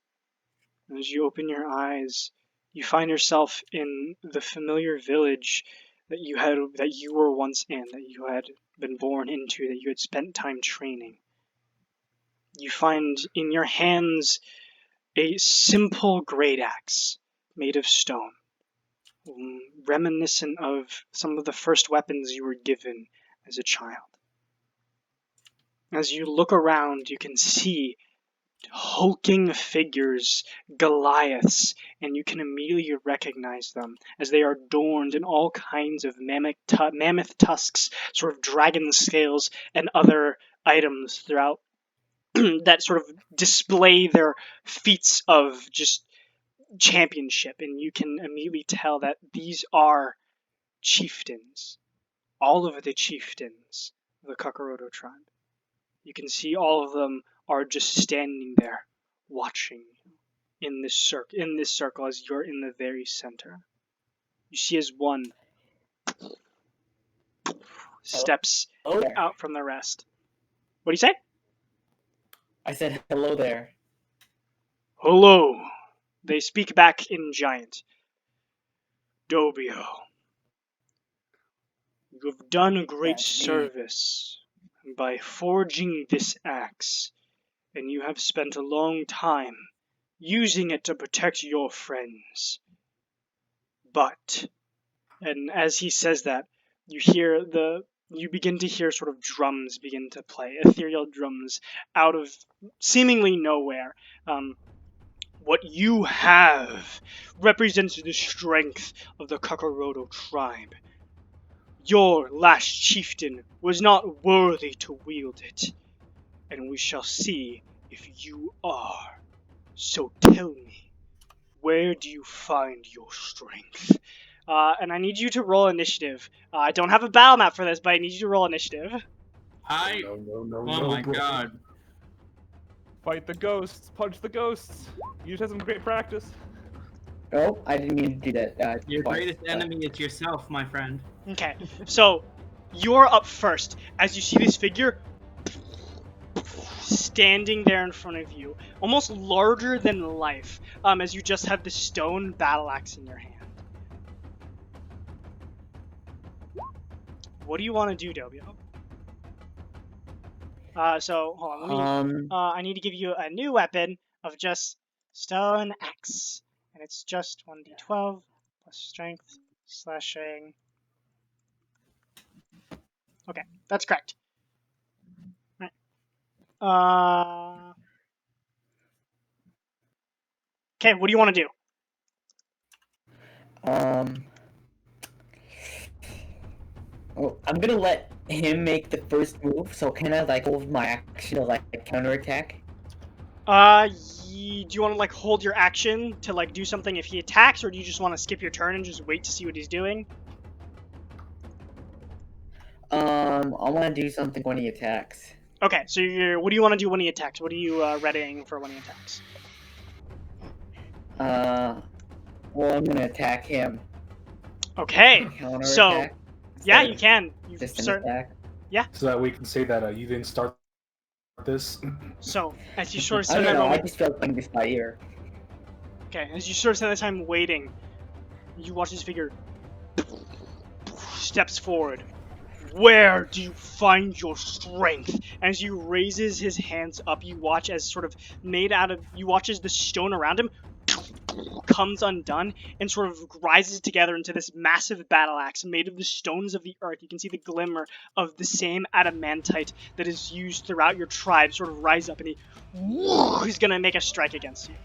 And as you open your eyes, you find yourself in the familiar village that you were once in, that you had been born into, that you had spent time training. You find in your hands a simple great axe made of stone, reminiscent of some of the first weapons you were given as a child. As you look around, you can see hulking figures, Goliaths, and you can immediately recognize them as they are adorned in all kinds of mammoth tusks, sort of dragon scales, and other items throughout that sort of display their feats of just championship. And you can immediately tell that these are chieftains, all of the chieftains of the Kakaroto tribe. You can see all of them are just standing there, watching you in this circle as you're in the very center. You see as one steps Hello there. out from the rest. What do you say? I said hello there. Hello. They speak back in Giant. Dobio, you've done a great That's me. service by forging this axe, and you have spent a long time using it to protect your friends. But, and as he says that, you begin to hear sort of drums begin to play, ethereal drums out of seemingly nowhere. What you have represents the strength of the Kakaroto tribe. Your last chieftain was not worthy to wield it, and we shall see if you are. So tell me, where do you find your strength? And I need you to roll initiative. I don't have a battle map for this, but I need you to roll initiative. No, Oh my bro. god. Fight the ghosts. Punch the ghosts. You just had some great practice. Oh, I didn't mean to do that. Your twice, greatest but- enemy is yourself, my friend. Okay, so you're up first as you see this figure standing there in front of you, almost larger than life, as you just have the stone battle axe in your hand. What do you want to do, Dobio? So hold on, let me. I need to give you a new weapon of just stone axe, and it's just 1d12 plus strength, slashing. Okay, that's correct. Right. Okay, what do you want to do? Oh, I'm gonna let him make the first move, so can I like hold my action to like counterattack? Do you want to like hold your action to like do something if he attacks, or do you just want to skip your turn and just wait to see what he's doing? I want to do something when he attacks. Okay, so what do you want to do when he attacks? What are you readying for when he attacks? Well, I'm gonna attack him. Okay, so Counterattack. yeah, instead you of can. You just an start. attack. So that we can say that you didn't start this. So as you sort of I spend don't that know. I moment, just felt playing this by ear. okay, as you sort of spend that time waiting, you watch this figure steps forward. Where do you find your strength? And as he raises his hands up, you watch as sort of you watch as the stone around him comes undone and sort of rises together into this massive battle axe made of the stones of the earth. You can see the glimmer of the same adamantite that is used throughout your tribe sort of rise up, and he's gonna make a strike against you.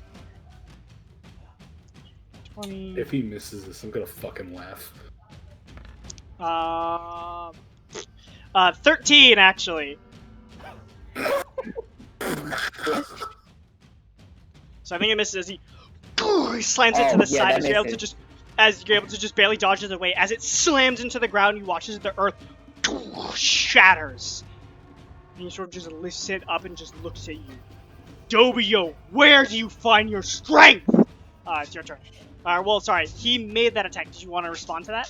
20. If he misses this, I'm gonna fucking laugh. 13 actually. So I think it misses as he slams it to the side as you're able to just, as you're able to just barely dodge it away. As it slams into the ground, you watch as the earth shatters. And he sort of just lifts it up and just looks at you. Dobio, where do you find your strength? It's your turn. Well, sorry, he made that attack. Did you want to respond to that?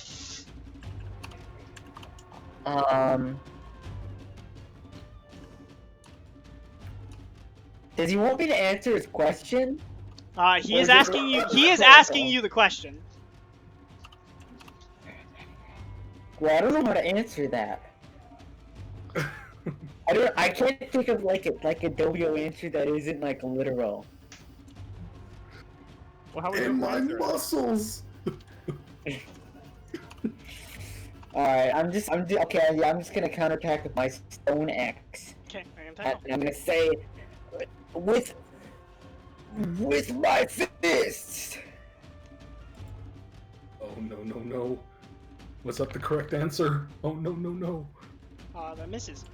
Does he want me to answer his question? He is asking you. He is asking you the question. Well, I don't know how to answer that. I can't think of like a Dobio answer that isn't like literal. Well, how would In you my answer it? muscles. Alright, I'm just gonna counterattack with my stone axe. Okay, And I'm gonna say, with my fists. Oh no. Was that the correct answer? Oh no. That misses.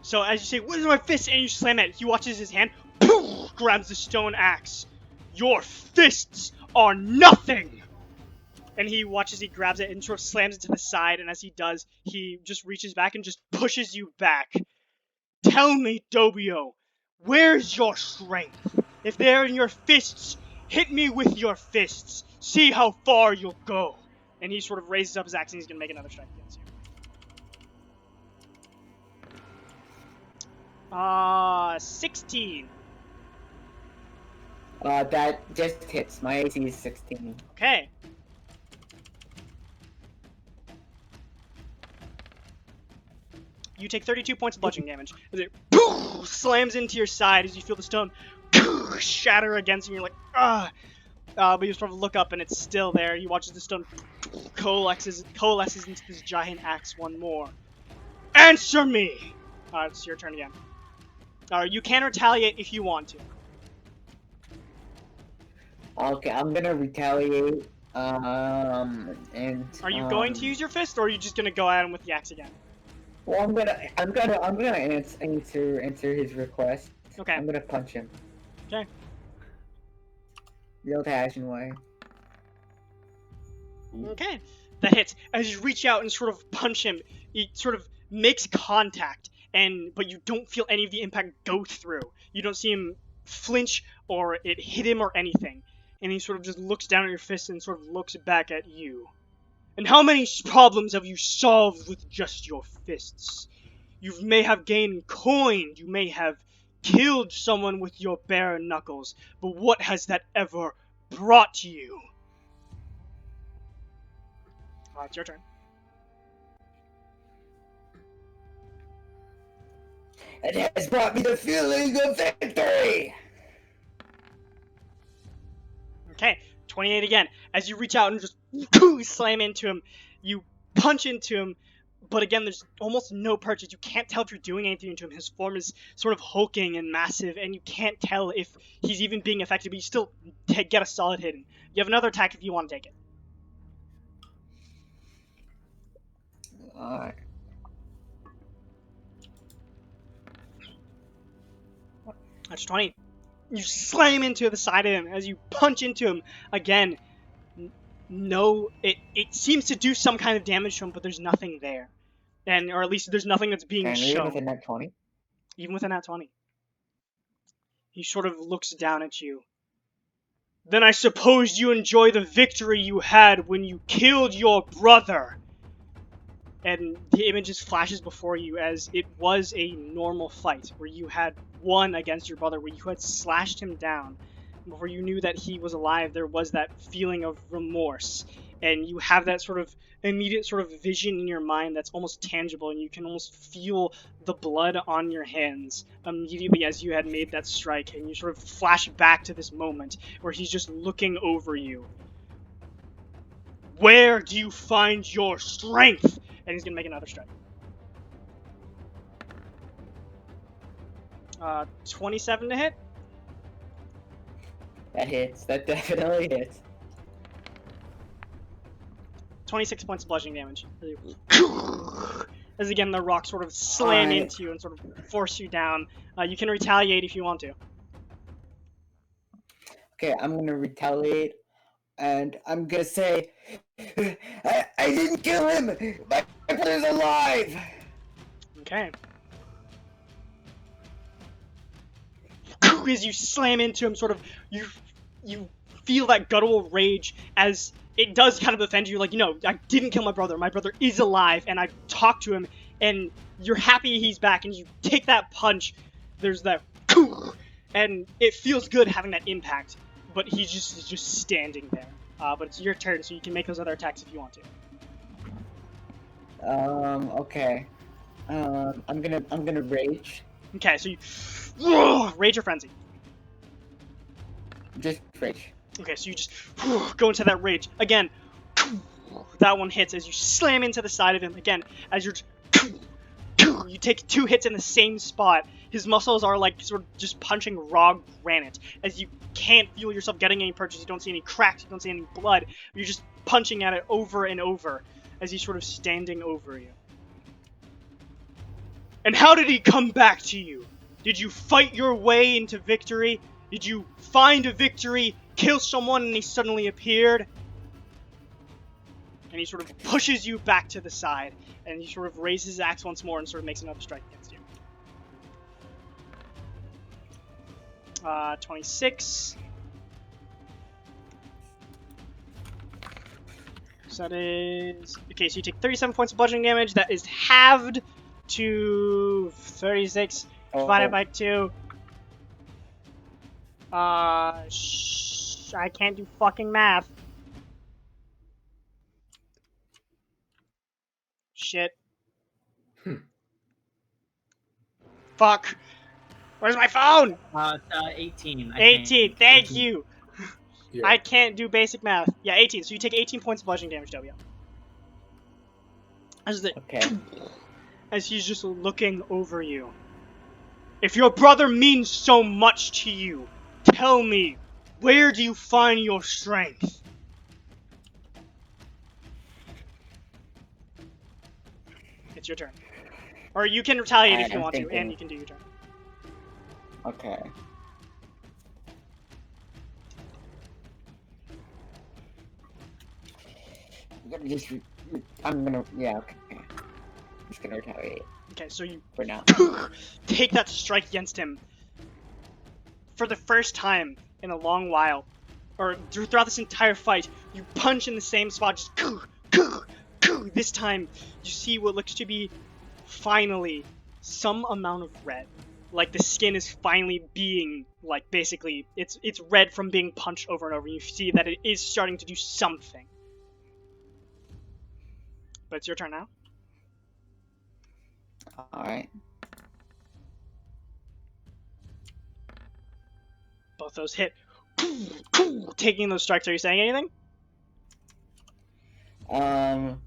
So as you say, "Where's my fist?" and you slam it, he watches his hand, poof, grabs the stone axe. Your fists are nothing. And he watches, he grabs it and sort of slams it to the side. And as he does, he just reaches back and just pushes you back. Tell me, Dobio, where's your strength? If they're in your fists, hit me with your fists. See how far you'll go. And he sort of raises up his axe and he's gonna make another strike against you. 16. That just hits. My AC is 16. Okay. You take 32 points of bludgeoning damage. As it slams into your side as you feel the stone shatter against you. And you're like, ah. But you sort of look up and it's still there. You watch as the stone coalesces into this giant axe one more. Answer me! It's your turn again. You can retaliate if you want to. Okay, I'm gonna retaliate. And Are you going to use your fist, or are you just gonna go at him with the axe again? Well, I'm gonna answer his request. Okay. I'm gonna punch him. Okay. The old-fashioned way. Okay. That hits. As you reach out and sort of punch him, he sort of makes contact, but you don't feel any of the impact go through. You don't see him flinch or it hit him or anything. And he sort of just looks down at your fist and sort of looks back at you. And how many problems have you solved with just your fists? You may have gained coin, you may have killed someone with your bare knuckles, but what has that ever brought you? It's your turn. It has brought me the feeling of victory! Okay, 28 again. As you reach out and just slam into him, you punch into him, but again, there's almost no purchase. You can't tell if you're doing anything to him. His form is sort of hulking and massive, and you can't tell if he's even being effective, but you still get a solid hit. You have another attack if you want to take it. Alright. That's 20. You slam into the side of him. As you punch into him again, it seems to do some kind of damage to him, but there's nothing there. Or at least there's nothing that's being shown. Even with a nat 20? Even with a nat 20. He sort of looks down at you. Then I suppose you enjoy the victory you had when you killed your brother. And the image just flashes before you as it was a normal fight where you had won against your brother, where you had slashed him down. Before you knew that he was alive, there was that feeling of remorse. And you have that sort of immediate sort of vision in your mind that's almost tangible, and you can almost feel the blood on your hands immediately as you had made that strike. And you sort of flash back to this moment where he's just looking over you. Where do you find your strength? And he's gonna make another strike. 27 to hit? That hits. That definitely hits. 26 points of bludgeoning damage. As again, the rocks sort of slam into you and sort of force you down. You can retaliate if you want to. Okay, I'm gonna retaliate. and I'm gonna say, I didn't kill him. My brother's alive. Okay. As you slam into him, sort of, you feel that guttural rage as it does kind of offend you. Like, I didn't kill my brother. My brother is alive, and I've talked to him, and you're happy he's back. And you take that punch. There's that, and it feels good having that impact. But he's just standing there. But it's your turn, so you can make those other attacks if you want to. Okay. I'm gonna rage. Okay, so you rage or frenzy. Just rage. Okay, so you just go into that rage. Again, that one hits as you slam into the side of him. Again, as you're you take 2 hits in the same spot. His muscles are like sort of just punching raw granite. As you can't feel yourself getting any punches, you don't see any cracks, you don't see any blood. You're just punching at it over and over as he's sort of standing over you. And how did he come back to you? Did you fight your way into victory? Did you find a victory, kill someone, and he suddenly appeared? And he sort of pushes you back to the side, and he sort of raises his axe once more and sort of makes another strike against you. 26. So that is... Okay, so you take 37 points of bludgeoning damage. That is halved to 36 divided by 2. I can't do fucking math. Shit. Fuck. Where's my phone? 18. 18. Thank you. Yeah. I can't do basic math. Yeah, 18. So you take 18 points of bludgeoning damage, W. Okay. As he's just looking over you. If your brother means so much to you, tell me, where do you find your strength? It's your turn. Or you can retaliate if you want to, and you can do your turn. Okay. Yeah, okay. I'm just gonna retaliate Okay, so you for now. take that strike against him. For the first time in a long while, or throughout this entire fight, you punch in the same spot, just this time you see what looks to be finally some amount of red. Like the skin is finally being, like, basically, it's red from being punched over and over. You see that it is starting to do something. But it's your turn now. Alright. Both those hit. Taking those strikes, are you saying anything? I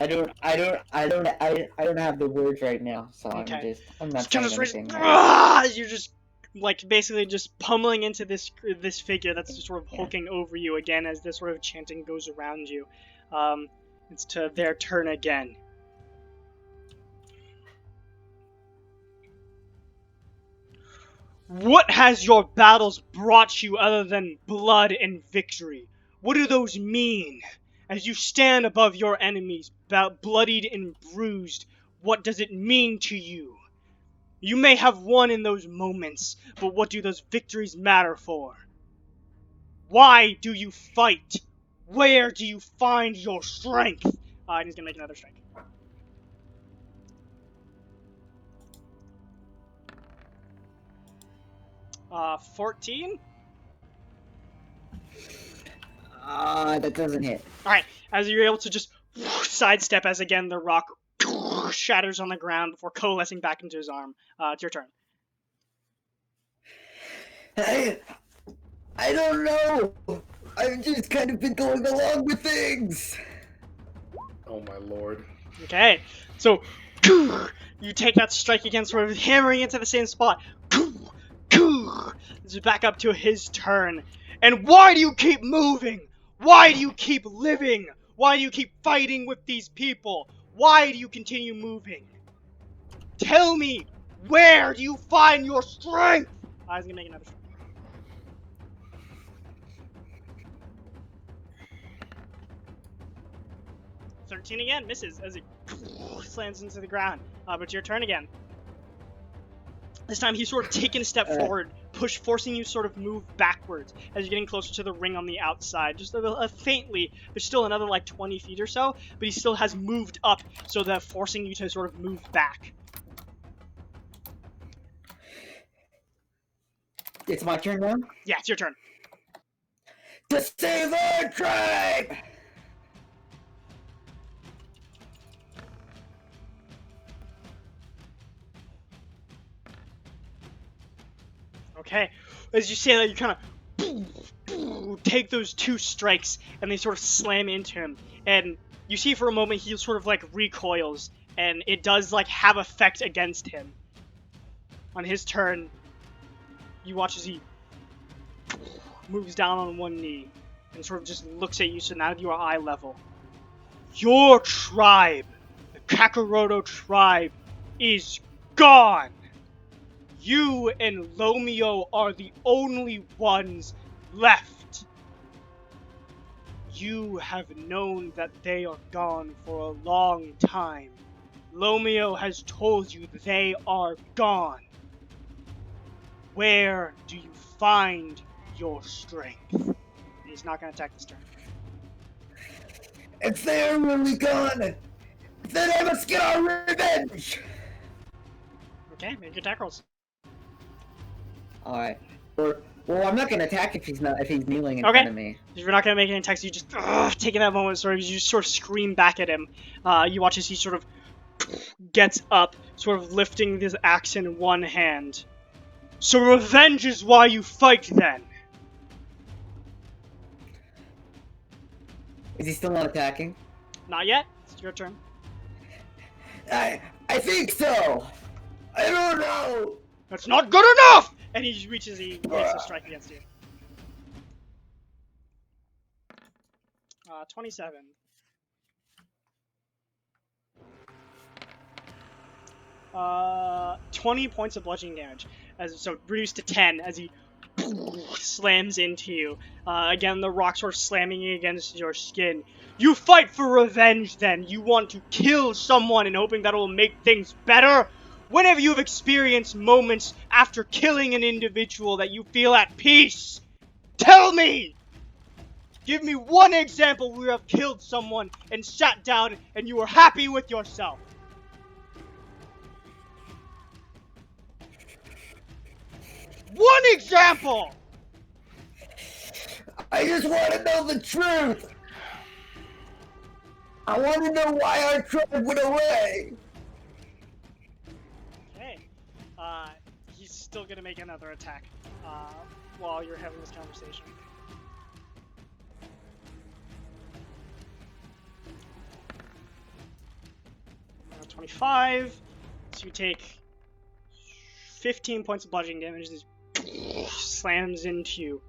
don't have the words right now, so Okay. I'm not Kind saying of anything. Right. you're just like basically just pummeling into this figure that's just sort of hulking over you again as this sort of chanting goes around you. It's to their turn again. What has your battles brought you other than blood and victory? What do those mean? As you stand above your enemies, bloodied and bruised, what does it mean to you? You may have won in those moments, but what do those victories matter for? Why do you fight? Where do you find your strength? And he's gonna make another strike. Uh, 14? That doesn't hit. Alright, as you're able to just sidestep as again the rock shatters on the ground before coalescing back into his arm. It's your turn. I don't know. I've just kind of been going along with things. Oh my lord. Okay, so you take that strike again, sort of hammering into the same spot. This is back up to his turn. And why do you keep moving? Why do you keep living? Why do you keep fighting with these people? Why do you continue moving? Tell me, where do you find your strength? I was gonna make another strike. 13 again, misses as it slams into the ground. But it's your turn again. This time he's sort of taken a step forward, forcing you to sort of move backwards as you're getting closer to the ring on the outside. Just faintly, there's still another like 20 feet or so, but he still has moved up, so that forcing you to sort of move back. It's my turn now? Yeah, it's your turn. To save our tribe! Okay, as you say that, you kind of take those 2 strikes, and they sort of slam into him. And you see for a moment he sort of like recoils, and it does like have effect against him. On his turn, you watch as he moves down on one knee and sort of just looks at you, so now you are eye level. Your tribe, the Kakaroto tribe, is gone! You and Lomio are the only ones left. You have known that they are gone for a long time. Lomio has told you that they are gone. Where do you find your strength? He's not going to attack this turn. If they're really gone, then I must get our revenge! Okay, make your attack rolls. Alright. Well, I'm not gonna attack if he's kneeling in Okay. front of me. If you're not going to make any attacks, you just taking that moment, you just sort of scream back at him. You watch as he sort of gets up, sort of lifting his axe in one hand. So revenge is why you fight, then? Is he still not attacking? Not yet. It's your turn. I think so! I don't know! That's not good enough! And he reaches, he makes a strike against you. 27. 20 points of bludgeoning damage. So reduced to 10 as he slams into you. Again, the rock sort of slamming against your skin. You fight for revenge, then. You want to kill someone and hoping that it will make things better? Whenever you've experienced moments after killing an individual that you feel at peace, tell me! Give me one example where you have killed someone and sat down and you were happy with yourself. One example! I just want to know the truth! I want to know why our tribe went away! Okay. He's still gonna make another attack while you're having this conversation. 25. So you take 15 points of bludgeoning damage. This slams into you.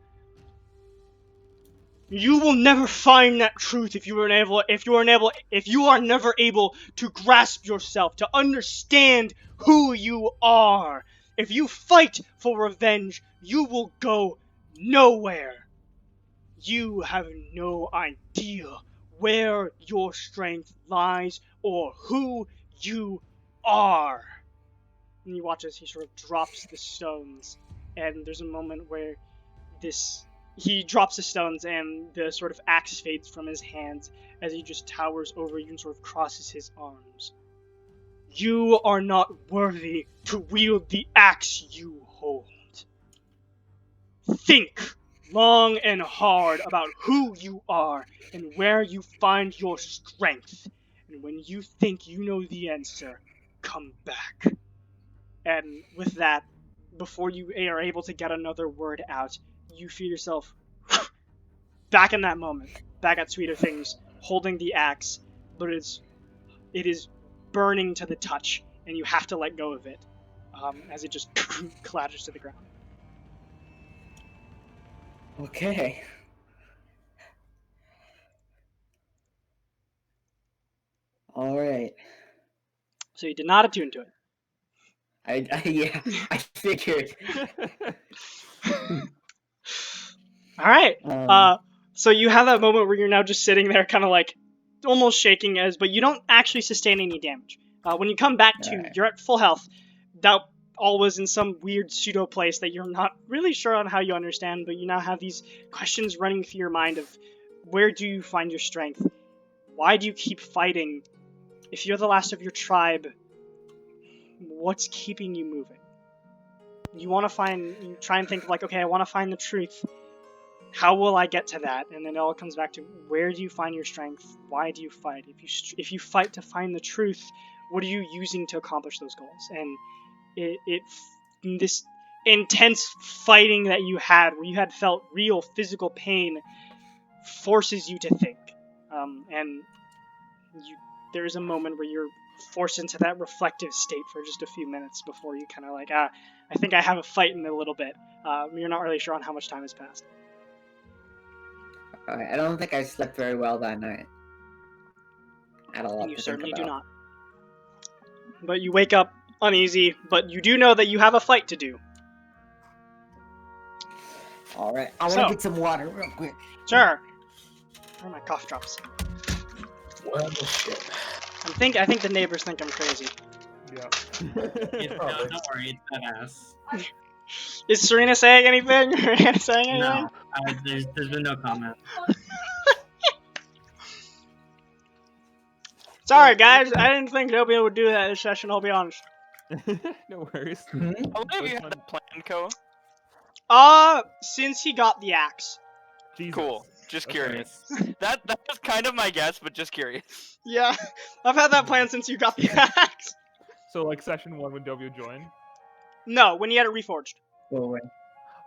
You will never find that truth if you are never able to grasp yourself, to understand who you are. If you fight for revenge, you will go nowhere. You have no idea where your strength lies or who you are. And you watch as he sort of drops the stones, and there's a moment where he drops the stones and the sort of axe fades from his hands as he just towers over you and sort of crosses his arms. You are not worthy to wield the axe you hold. Think long and hard about who you are and where you find your strength. And when you think you know the answer, come back. And with that, before you are able to get another word out, you feel yourself back in that moment, back at Sweeter Things, holding the axe, but it is burning to the touch, and you have to let go of it as it just clatters to the ground. Okay. Alright. So you did not attune to it. Yeah, I figured. Alright. So you have that moment where you're now just sitting there kind of like almost shaking as, but you don't actually sustain any damage. When you come back to, Alright. you're at full health. That all was in some weird pseudo place that you're not really sure on how you understand, but you now have these questions running through your mind of where do you find your strength? Why do you keep fighting? If you're the last of your tribe, what's keeping you moving? You try and think of like, okay, I want to find the truth. How will I get to that? And then it all comes back to where do you find your strength? Why do you fight? If you fight to find the truth, what are you using to accomplish those goals? And this intense fighting that you had, where you had felt real physical pain, forces you to think. And there's a moment where you're forced into that reflective state for just a few minutes before you kind of like, I think I have a fight in a little bit. You're not really sure on how much time has passed. I don't think I slept very well that night. I had a lot And you to certainly think do about. not. But you wake up uneasy, but you do know that you have a fight to do. Alright, I want So- to get some water real quick. Sure. Where are my cough drops? Well, shit. I think the neighbors think I'm crazy. Yeah. No, Probably. don't worry, it's that ass. Is Serena saying anything? Or Anna saying anything? No, there's been no comment. Sorry, guys. I didn't think Dobio would do that this session, I'll be honest. No worries. How long have you Which had one? that plan, Ko? Since he got the axe. Jesus. Cool. Just Okay. curious. That was kind of my guess, but just curious. Yeah, I've had that plan since you got the axe. So like session 1 when Dovio joined. No, when you had it reforged. Go away.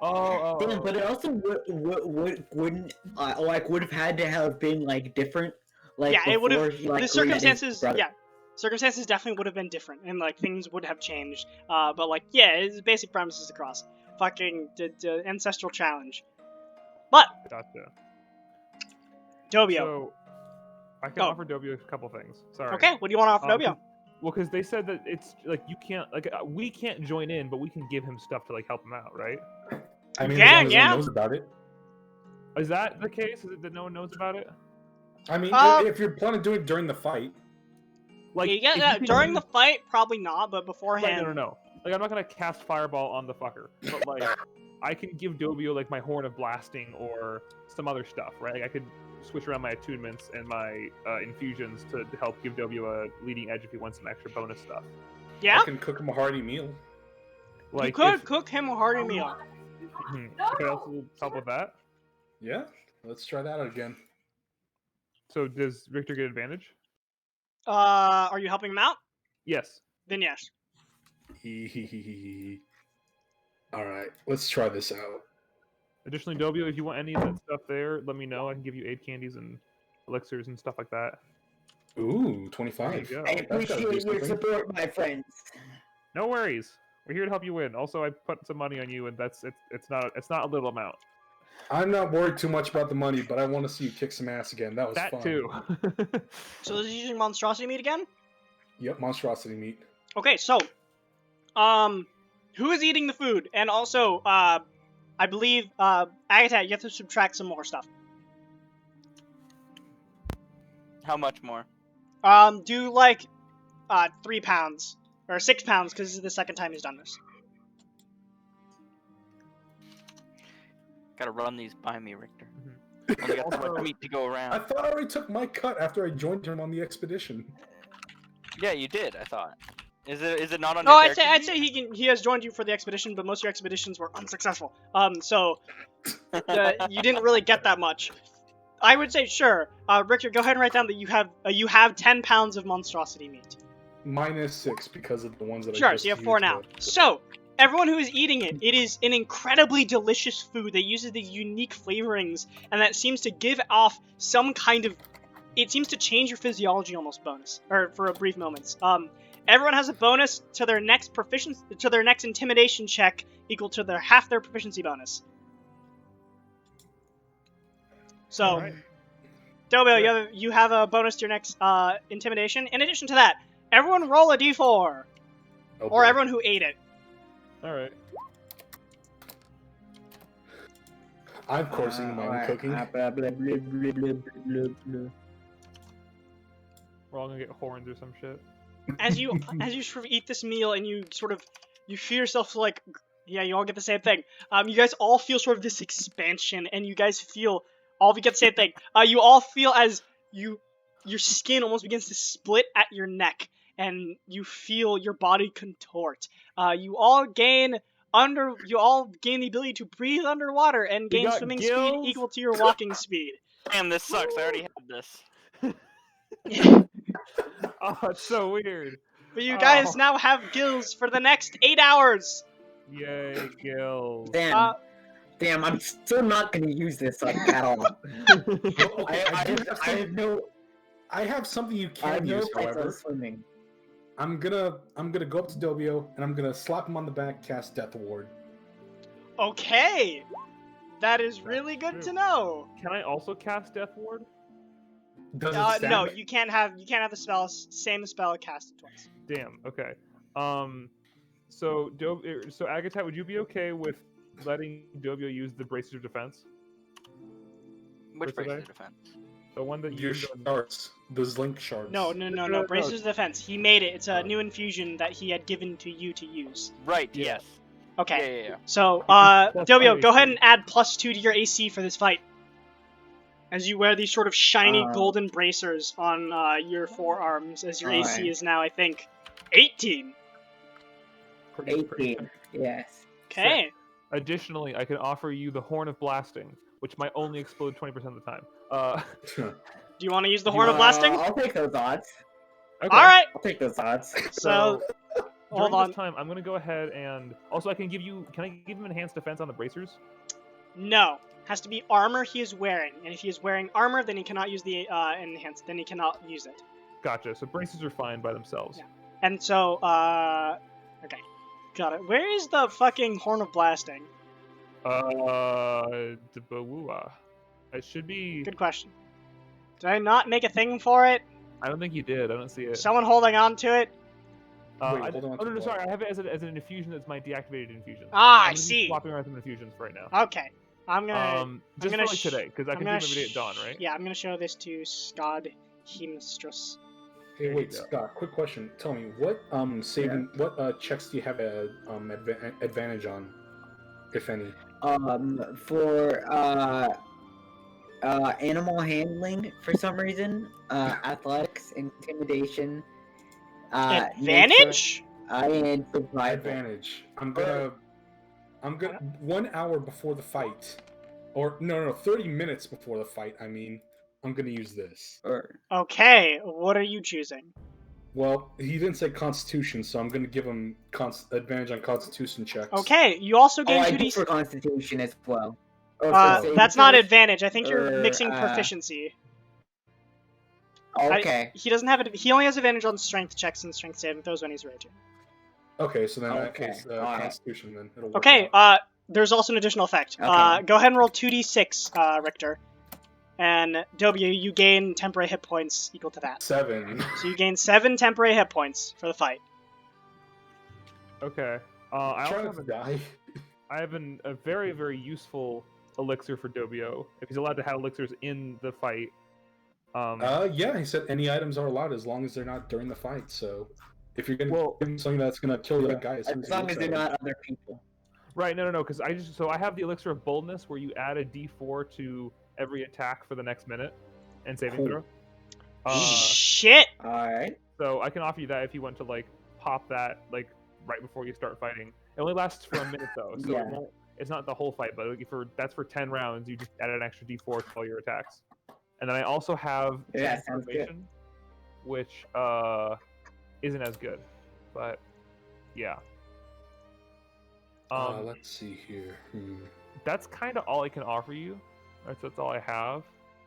Oh. Damn, but it also wouldn't would have had to have been like different. Like Yeah, it would have. before he, like, The met his circumstances, brother. yeah, circumstances definitely would have been different, and like things would have changed. But like, yeah, it's basic premises across. Fucking the ancestral challenge. But Gotcha. Dobio. So I can Go. offer Dobio a couple things. Sorry. Okay, what do you want to offer Dobio? Well, because they said that it's like you can't like we can't join in, but we can give him stuff to like help him out, right? I mean, Yeah, as long as yeah. no one knows about it. Is that the case? Is it that no one knows about it? I mean, Uh, if you're planning to do it during the fight, Like yeah, if yeah, you can during use- the fight, probably not, but Like, beforehand. no. Like I'm not gonna cast fireball on the fucker, but like I can give Dobio like my horn of blasting or some other stuff, right? Like I could switch around my attunements and my infusions to help give Dobio a leading edge if he wants some extra bonus stuff. Yeah, I can cook him a hearty meal. Like you could if- cook him a hearty meal. Mhm. I could also help with that. Yeah, let's try that again. So does Victor get advantage? Are you helping him out? Yes. Then yes. All right, let's try this out. Additionally, Dobio, if you want any of that stuff there, let me know. I can give you aid candies and elixirs and stuff like that. Ooh, There 25. you go. I That's gotta do appreciate your something. support, my friends. No worries. We're here to help you win. Also, I put some money on you, and it's not a little amount. I'm not worried too much about the money, but I want to see you kick some ass again. That was That fun. too. So this is using monstrosity meat again? Yep, monstrosity meat. Okay, so, who is eating the food? And also, I believe, Agatha, you have to subtract some more stuff. How much more? Do like, 3 pounds. Or 6 pounds, because this is the second time he's done this. Gotta run these by me, Richter. Mhm. Only got so much Also- meat to go I around. thought I already took my cut after I joined him on the expedition. Yeah, you did. I thought. Is it not on? No, your I'd character say he has joined you for the expedition, but most of your expeditions were unsuccessful. So, you didn't really get that much. I would say sure. Richter, go ahead and write down that you have 10 pounds of monstrosity meat. Minus 6 because of the ones that I Sure, just so you have 4 used now. to- So, everyone who is eating it, it is an incredibly delicious food that uses these unique flavorings, and that seems to give off some kind of... It seems to change your physiology almost bonus, or for a brief moment. Everyone has a bonus to their next intimidation check equal to half their proficiency bonus. So, Alright. Dobio, you have a bonus to your next intimidation. In addition to that, everyone roll a d4, Oh, or boy. everyone who ate it. All right. I'm coursing my own cooking. We're all gonna get horns or some shit. As you sort of eat this meal and you feel yourself like, yeah, you all get the same thing. You guys all feel sort of this expansion, and you guys feel all of you get the same thing. You all feel as your skin almost begins to split at your neck, and you feel your body contort. You all gain the ability to breathe underwater and We gain got swimming gills. speed equal to your walking speed. Damn, this sucks. I already had this. Oh, it's so weird. But you guys Oh. now have gills for the next 8 hours. Yay, gills. Damn. Damn, I'm still not gonna use this like at all. Well, okay, I have something you I have can no use, plans on however. swimming. I'm gonna go up to Dobio and I'm gonna slap him on the back, cast Death Ward. Okay, that is really good true. to know. Can I also cast Death Ward? Does it stand? No, you can't have the same spell casted twice. Damn. Okay. So Agatai, would you be okay with letting Dobio use the Bracers of Defense? Which For today? brace of defense? The one that Your you shards, those link shards. No. no. Bracers of Defense. He made it. It's a new infusion that he had given to you to use. Right. Yeah. Yes. Okay. Yeah. So, plus Dobio, 5 go ahead AC. and add +2 to your AC for this fight. As you wear these sort of shiny golden bracers on your forearms, as your AC Alright. is now, I think, 18. pretty 18. Yes. Okay. Additionally, I can offer you the Horn of Blasting, which might only explode 20% of the time. Do you want to use the Horn of Blasting? I'll take those odds. Okay. All right. I'll take those odds. So, hold during on. this time, I'm gonna go ahead and also Can I give him enhanced defense on the bracers? No. Has to be armor he is wearing, and if he is wearing armor, then he cannot use the enhanced. Then he cannot use it. Gotcha. So bracers are fine by themselves. Yeah. And so, okay, got it. Where is the fucking Horn of Blasting? Debawua. It should be. Good question. Did I not make a thing for it? I don't think you did. I don't see it. Someone holding on to it? Wait, hold on oh to no, what? sorry. I have it as an infusion. That's my deactivated infusion. Ah, I'm I gonna be see. Swapping around some infusions for right now. Okay, I'm gonna. Just gonna for like today, because I I'm can do gonna them every day at dawn, right? Yeah, I'm gonna show this to Scod Hemstrus. Hey, There wait, you go. Scott. Quick question. Tell me, what what checks do you have a advantage on, if any? For animal handling for some reason, athletics, intimidation, Advantage? and survival. Advantage. I'm gonna 1 hour before the fight, or no, 30 minutes before the fight. I mean, I'm gonna use this. Or Okay, what are you choosing? Well, he didn't say Constitution, so I'm gonna give him advantage on Constitution checks. Okay, you also gain I 2d. do for Constitution as well. Or for saving That's not throws? advantage. I think you're Or, mixing proficiency. Okay. He doesn't have it. He only has advantage on strength checks and strength saving throws when he's raging. Okay, so then in that Okay, case, alright. Constitution then. It'll work Okay, out. there's also an additional effect. Okay. Go ahead and roll 2d6, Richter. And W, you gain temporary hit points equal to that. 7. So you gain 7 temporary hit points for the fight. Okay. I also Trying have to die. I have a very, very useful elixir for Dobio. If he's allowed to have elixirs in the fight. Yeah, he said any items are allowed as long as they're not during the fight. So, if you're gonna give him something that's gonna kill the other guy, As long as they're not other people. Right, no, because I have the elixir of boldness where you add a D4 to every attack for the next minute and saving Cool. throw. Shit! Alright. So I can offer you that if you want to like pop that like right before you start fighting. It only lasts for a minute though, so Yeah. it's not the whole fight. But like, that's for 10 rounds. You just add an extra D4 to all your attacks. And then I also have Yeah, sounds good. Transformation, which isn't as good, but yeah. Let's see here. That's kind of all I can offer you. That's all I have.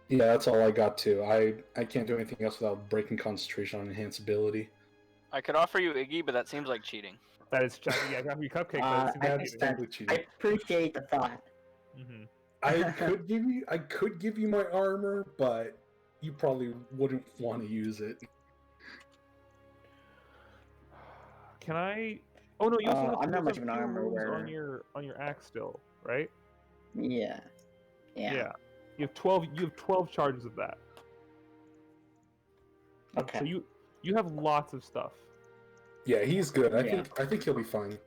Yeah, that's all I got too. I can't do anything else without breaking concentration on enhance ability. I could offer you Iggy, but that seems like cheating. That is, yeah, I got you cupcake. But I it's understand. Totally cheating. I appreciate the thought. mm-hmm. I could give you my armor, but you probably wouldn't want to use it. Can I? Oh no, you also have, I'm not you much have of an 2 armor moves wearer. on your axe still, right? Yeah. Yeah. You have 12. You have 12 charges of that. Okay. So you have lots of stuff. Yeah, he's good. Yeah. I think he'll be fine.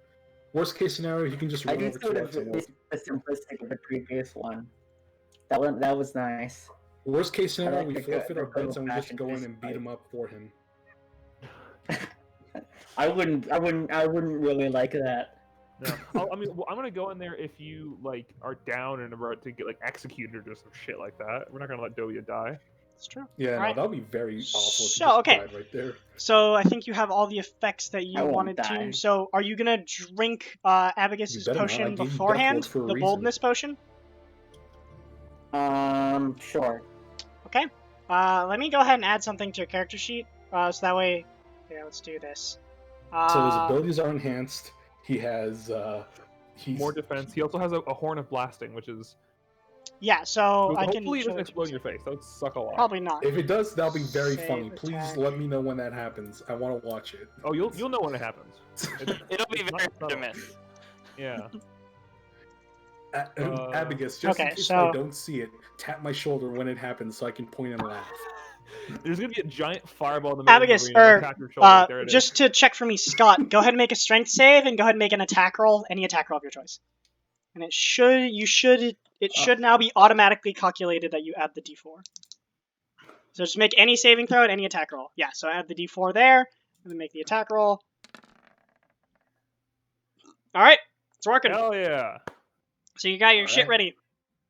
Worst case scenario, he can just I run do over sort to of us and we'll... miss the simplicity of the previous one. That was nice. Worst case scenario, like we the forfeit our good bets and we just old-fashioned go in fist and beat fight. him up for him. I wouldn't really like that. No, I mean, well, I'm gonna go in there if you like are down and about to get like executed or some shit like that. We're not gonna let Dobia die. It's true. Yeah, no, Alright. that would be very awful if he So, just okay. died right there. So I think you have all the effects that I you won't wanted die. to. So are you gonna drink You Abacus's better not. I potion gave you death beforehand? ward for a The reason. boldness potion? Sure. Okay. Let me go ahead and add something to your character sheet. So that way, yeah, let's do this. So his abilities are enhanced. He has he's More defense. He also has a horn of blasting, which is Yeah, so I can hopefully it show doesn't it to explode in you. your face. That would suck a lot. Probably not. if it does, that'll be very Save funny. Please attack. let me know when that happens. I want to watch it. Oh, you'll know when it happens. It'll be It's not very hard to subtle. miss. Yeah. Abigus, just okay, in case so- I don't see it, tap my shoulder when it happens so I can point and laugh. There's gonna be a giant fireball in the middle Abacus, of the arena. Attack your shoulder. There it is. just to check for me, Scott, go ahead and make a strength save and go ahead and make an attack roll, any attack roll of your choice. And it should now be automatically calculated that you add the d4. So just make any saving throw and any attack roll. Yeah, so add the d4 there, and then make the attack roll. Alright, it's working. Hell yeah. So you got your shit Alright. ready.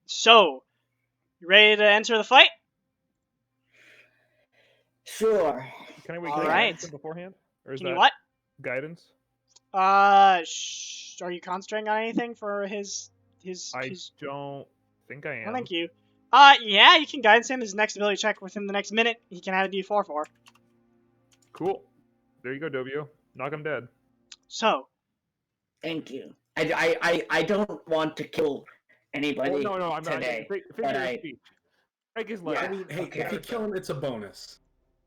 So, you ready to enter the fight? Sure. Can I wait? All Can I right. guidance him beforehand? Or is Can you that what? guidance? Are you concentrating on anything for his I don't think I am. Oh, thank you. Yeah, you can guidance him. His next ability check within the next minute, he can add a d4 for. Cool. There you go, Dobio. Knock him dead. So, Thank you. I don't want to kill anybody Oh, no, I'm not. today. Figure but of I- speech. Break his I leg. mean, hey, Okay. if you kill him, it's a bonus.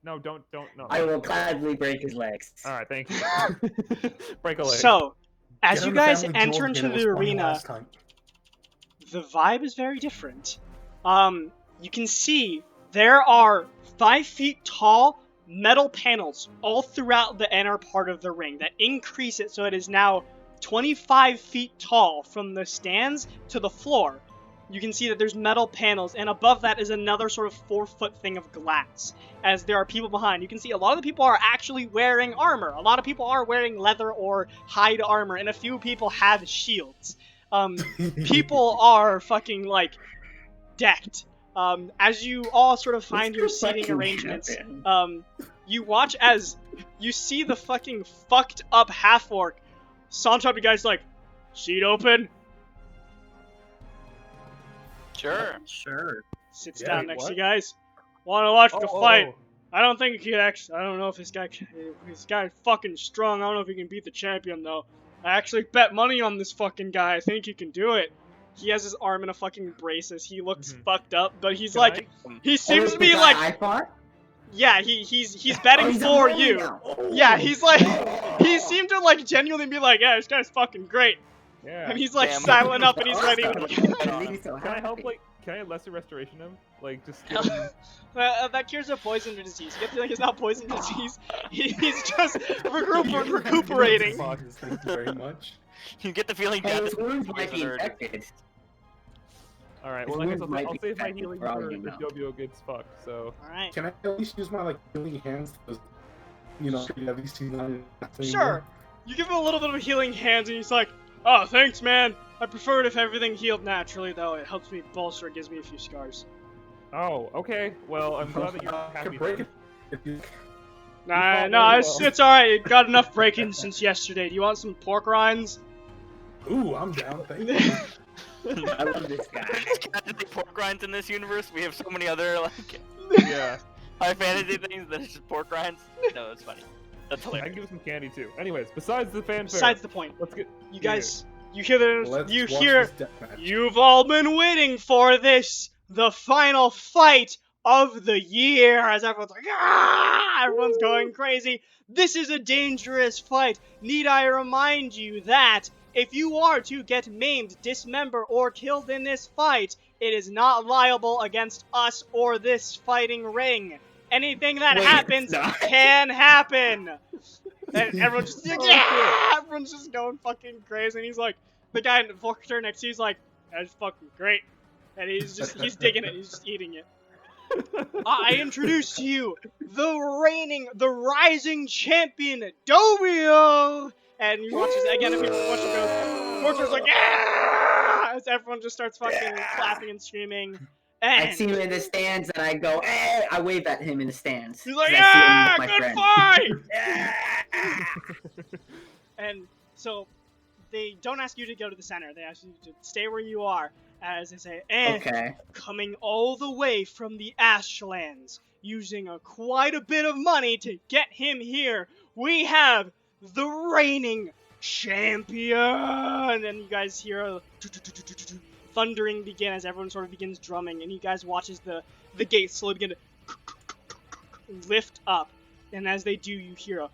No, don't. No. I will gladly break his legs. All right, thank you. Break a leg. so as Get you on the guys family enter jewel into again, it was the funny arena, last time. the vibe is very different. You can see there are 5 feet tall metal panels all throughout the inner part of the ring that increase it so it is now 25 feet tall from the stands to the floor. You can see that there's metal panels, and above that is another sort of 4-foot thing of glass, as there are people behind. You can see a lot of the people are actually wearing armor. A lot of people are wearing leather or hide armor, and a few people have shields. People are fucking, like, decked. As you all sort of find your What's the seating fucking arrangements, happen? you watch as you see the fucking fucked up half-orc saunter up to you guys like, seat open, Sure. Sure. sits Yeah, down wait, next what? to you guys. Want to watch the fight? Oh. I don't think he actually. I don't know if this guy's fucking strong. I don't know if he can beat the champion though. I actually bet money on this fucking guy. I think he can do it. He has his arm in a fucking brace as he looks Mhm. fucked up, but he's Can like, I- he seems to Oh, be the like, guy I fought? yeah, he's betting Oh, he's for on you. now. Oh. Yeah, he's like, he seemed to like genuinely be like, yeah, this guy's fucking great, Yeah. and he's like Damn. silent up and he's ready. That made me so Can I help? happy. Like, can I lesser restoration him? Like, just give him... That cures a poison disease. You get the feeling it's not poison disease. He's just recuperating. Thank you very much. You get the feeling Hey, death his is wounds might be poison or- infected. All right. His Well, I guess wounds might I'll be save my infected healing for all for you if know. Dobio gets fucked. So. All right. Can I at least use my like healing hands? To, you know, at least he's not. Sure. You give him a little bit of healing hands, and he's like, "Oh, thanks, man. I prefer it if everything healed naturally, though. It helps me bolster. It gives me a few scars." Oh, okay. Well, I'm glad that you're I happy. can break then. it. If you... Nah, fought no, very it's well. it's all right. Got enough break-ins since yesterday. Do you want some pork rinds? Ooh, I'm down. Thank you. I love this guy. Casually pork rinds in this universe. We have so many other like Yeah. high fantasy things that it's just pork rinds. No, it's funny. That's I can hilarious. give him some candy too. Anyways, besides the fanfare. Besides the point. Let's get. You guys, you hear the, Let's you watch hear. this deathmatch. You've all been waiting for this, the final fight of the year, as everyone's like, ah! Everyone's going crazy. This is a dangerous fight. Need I remind you that if you are to get maimed, dismembered, or killed in this fight, it is not liable against us or this fighting ring. anything that Wait, happens no. can happen. And everyone's just like, Oh, yeah! Everyone's just going fucking crazy. And he's like, the guy in the Vorkter next to you, he's like, that's fucking great. And he's digging it. He's just eating it. I introduce to you the rising champion, Dobio! And you watch this again, if you watch it goes, Vorkter's like, yeah! As everyone just starts fucking clapping and screaming. And I see him in the stands and I go, hey! I wave at him in the stands. he's like, 'cause I see him yeah! with my Good friend. fight! Yeah! And so they don't ask you to go to the center. They ask you to stay where you are. As they say, and Okay. coming all the way from the Ashlands, using quite a bit of money to get him here, we have the reigning champion. And you guys hear a thundering begin as everyone sort of begins drumming, and you guys watches the gates slowly begin to lift up. And as they do, you hear a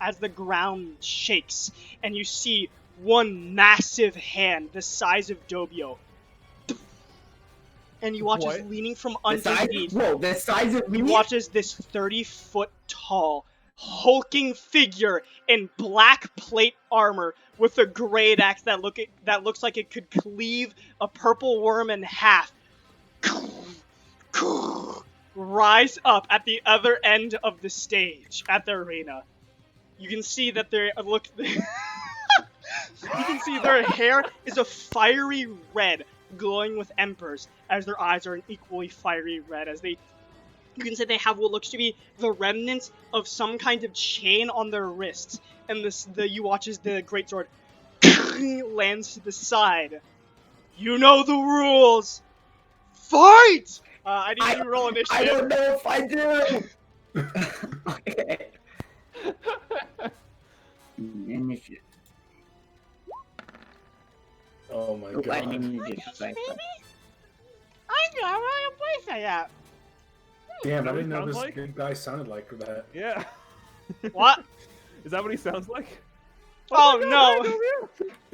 as the ground shakes, and you see one massive hand the size of Dobio. And you watch as What? leaning from The size, underneath, whoa, the size of me? you watch as this 30-foot tall, hulking figure in black plate armor with a great axe that looks like it could cleave a purple worm in half rise up at the other end of the stage at the arena. You can see that you can see their hair is a fiery red, glowing with embers, as their eyes are an equally fiery red, as you can say they have what looks to be the remnants of some kind of chain on their wrists, and you watch as the greatsword lands to the side. You know the rules! Fight! I need you to roll initiative. I don't know if I do! Okay. Initiative. Oh my Oh, I god. need to decipher. I got a place for that. Damn, I Is that what didn't he know sounds this like? good guy sounded like that. Yeah. What? Is that what he sounds like? Oh, my no. God,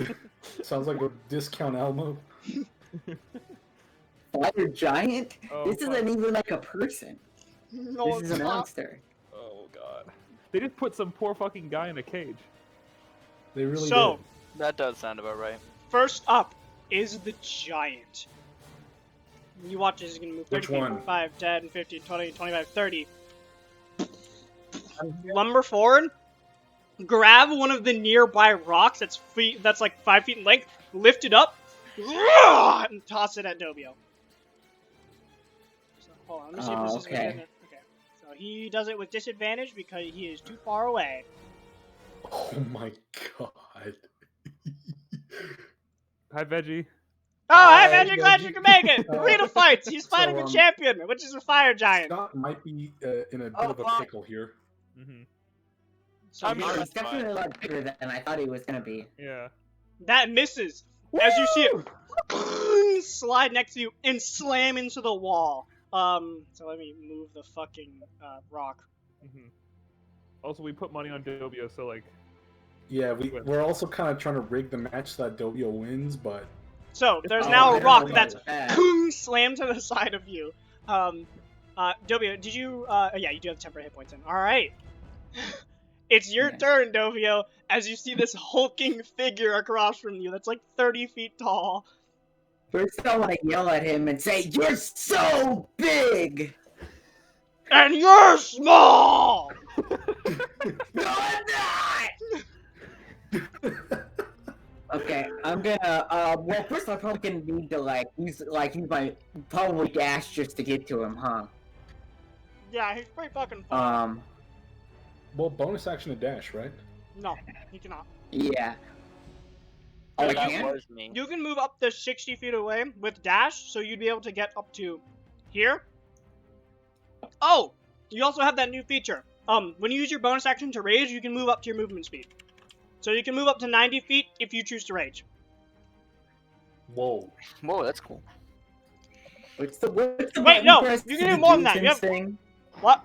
Dobio! Sounds like a discount Elmo. Fire giant? Oh, This isn't even like a person. No, This is it's a not. monster. Oh god. They just put some poor fucking guy in a cage. They really So, That does sound about right. first up is the giant. You watch as he's gonna move 30 Which feet, one? 5, 10, 15, 20, 25, 30. Lumber forward, grab one of the nearby rocks that's like 5 feet in length, lift it up, and toss it at Dobio. So, hold on, let me see if this is okay. within it. Okay. So he does it with disadvantage because he is too far away. did. Oh my god. Hi, Veggie. Oh, hi, Hi, Magic, glad you Reggie. can make it! Uh, Arena fights! He's fighting so, a champion, which is a fire giant. Scott might be in a bit Oh, of a fuck. pickle here. Mm-hmm. So I'm he- sure He's it's fine. definitely a lot bigger than I thought he was gonna be. Yeah. that misses. As you see it slide next to you and slam into the wall. So let me move the fucking rock. Mm-hmm. Also, we put money on Dobio, so like, Yeah, we're also kind of trying to rig the match so that Dobio wins, but So there's Oh, now I a don't rock know that's about that. slammed to the side of you. Dovio, did you? Yeah, you do have temporary hit points in. All right. It's your Okay. turn, Dovio, as you see this hulking figure across from you that's like 30 feet tall. First, I want to yell at him and say, "You're so big!" And you're small! No, I'm not. Okay, I'm gonna. Well, first I'm probably gonna need to use my probably dash just to get to him, huh? Yeah, he's pretty fucking far. well, bonus action to dash, right? No, he cannot. Yeah. Oh, I that can. was me. You can move up to 60 feet away with dash, so you'd be able to get up to here. Oh, you also have that new feature. When you use your bonus action to rage, you can move up to your movement speed. So you can move up to 90 feet if you choose to rage. Whoa. Whoa, that's cool. What's the Wait, button no, press you to can do the more than that. You distance have- thing? What?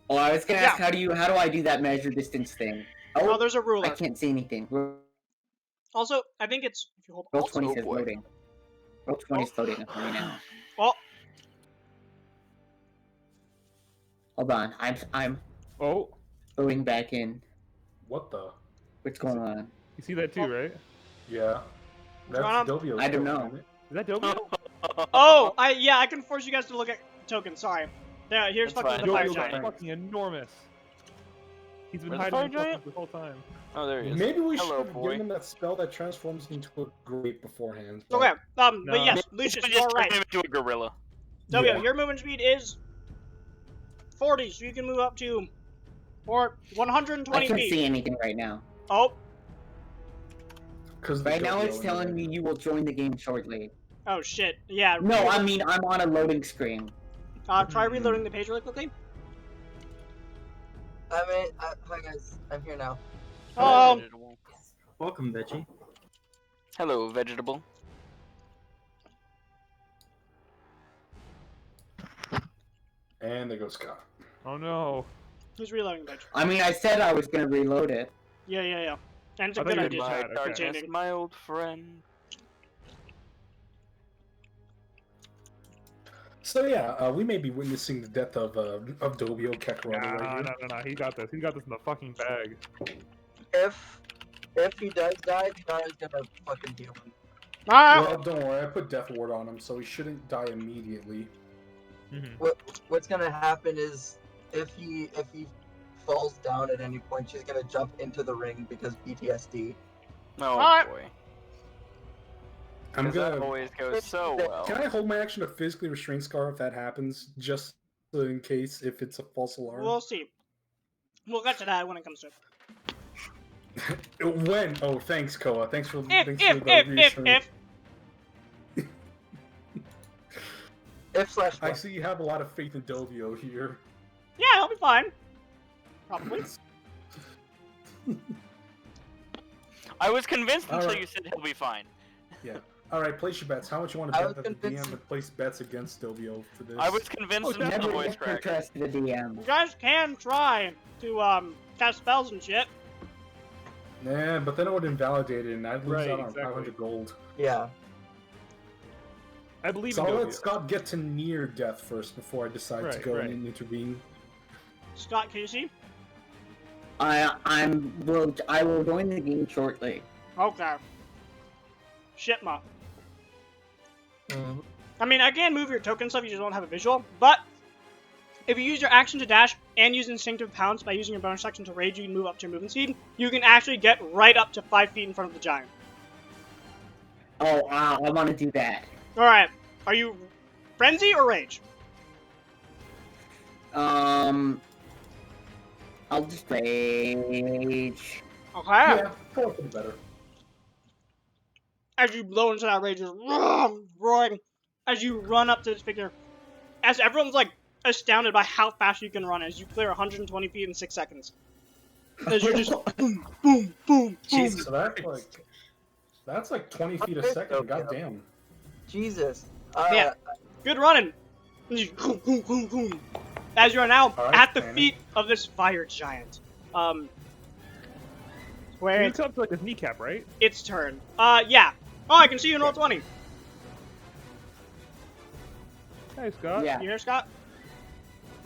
Oh, I was gonna Yeah. ask how do I do that measure distance thing? Oh, Oh, there's a I ruler. can't see anything. Also, I think it's if you hold Roll Alt. 20 Oh, says boy. loading. Roll 20 is loading for me now. Oh, Hold on, I'm Oh, loading back in. What the? What's going on? you see that too, Oh. right? Yeah. What's going That's on? Dobio's I don't token, know. isn't it? Is that Dobio? Oh, I can force you guys to look at tokens. Sorry. Yeah, here's That's fucking fine. the fire Dobio's giant. fucking enormous. He's been Where's the hiding fire in tokens giant? this whole time. Oh, there he is. Maybe we Hello, should have boy. given him that spell that transforms into a grape beforehand. but- Okay. But No. yes, Maybe Lucius, we you're just right. turned him into a gorilla. W, Yeah. your movement speed is 40, so you can move up to or I 120 can't feet. see anything right now. Oh, 'Cause the Right now Dobio it's in telling there. me you will join the game shortly. oh shit. Yeah. No, I mean I'm on a loading screen. Try reloading the page really quickly. hi guys, I'm here now. Oh, Vegetable. Welcome, Veggie. Hello, vegetable. And there goes Scott. Oh no. he's reloading the page. I mean, I said I was gonna reload it. Yeah. And it's a I thought good you were idea. just- My chat, okay. darkness, Pretending. my old friend. So yeah, we may be witnessing the death of Dobio Kakarot right Nah, here. no. He got this. He got this in the fucking bag. If he does die, Kara's gonna fucking heal him. Ah, Well, don't worry, I put Death Ward on him, so he shouldn't die immediately. What's gonna happen is if he falls down at any point, she's gonna jump into the ring because PTSD. Oh Alright. boy. I'm 'Cause that gonna. always goes so well. Can I hold my action to physically restrain Scar if that happens, just in case if it's a false alarm? we'll see. We'll get to that when it comes to it. When? Oh, thanks, Koa. Thanks for If the reassurance. If/when. I see you have a lot of faith in Dobio here. Yeah, he'll be fine. Probably. I was convinced until Alright. you said he'll be fine. All right, place your bets. How much you want to I bet was that the convinced- DM to place bets against Dobio for this? I was convinced until the Never voice get to cracked. trust the DM. You guys can try to cast spells and shit. Nah, but then it would invalidate it, and I'd lose Right, out on exactly. 500 gold. Yeah. I believe So in I'll let Dobio. Scott get to near death first before I decide to Right, go right. and intervene. Scott, can you see? I will join the game shortly. Okay. Shitma. Mhm. I mean, I can move your token stuff, you just don't have a visual, but if you use your action to dash and use Instinctive Pounce by using your bonus action to rage, you can move up to your movement speed. You can actually get right up to 5 feet in front of the giant. Oh, I want to do that. Alright, are you Frenzy or Rage? I'll just rage. Okay. Yeah, probably better. As you blow into that rage, just roaring, as you run up to this figure, as everyone's like astounded by how fast you can run as you clear 120 feet in 6 seconds. As you're just boom, boom, boom, boom. So that's like 20 feet a second. Goddamn. Jesus. Yeah. Good running. And you boom, boom, boom, boom. As you are now Alright, at the Fanny. feet of this fire giant. Where You come up to like his kneecap, right? its turn. Yeah. Oh, I can see you in roll 20. Hey, Scott. Yeah. You hear, Scott?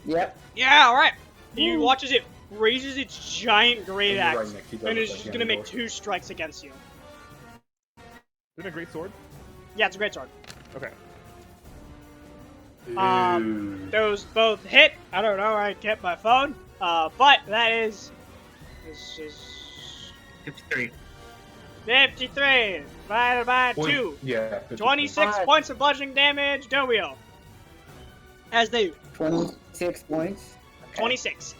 Yep. Yeah, alright. You watch as it raises its giant great And you're axe, right, Nick, he does and look it's like just gonna make Ganondorf. 2 strikes against you. Isn't it a great sword? Yeah, it's a great sword. Okay. Ew. Those both hit. I don't know where I kept my phone. But that is... This is... 53. 53 divided by Point- 2. Yeah. 26 Alright. points of bludgeoning damage, Dobio. As they 26 points. Okay. 26.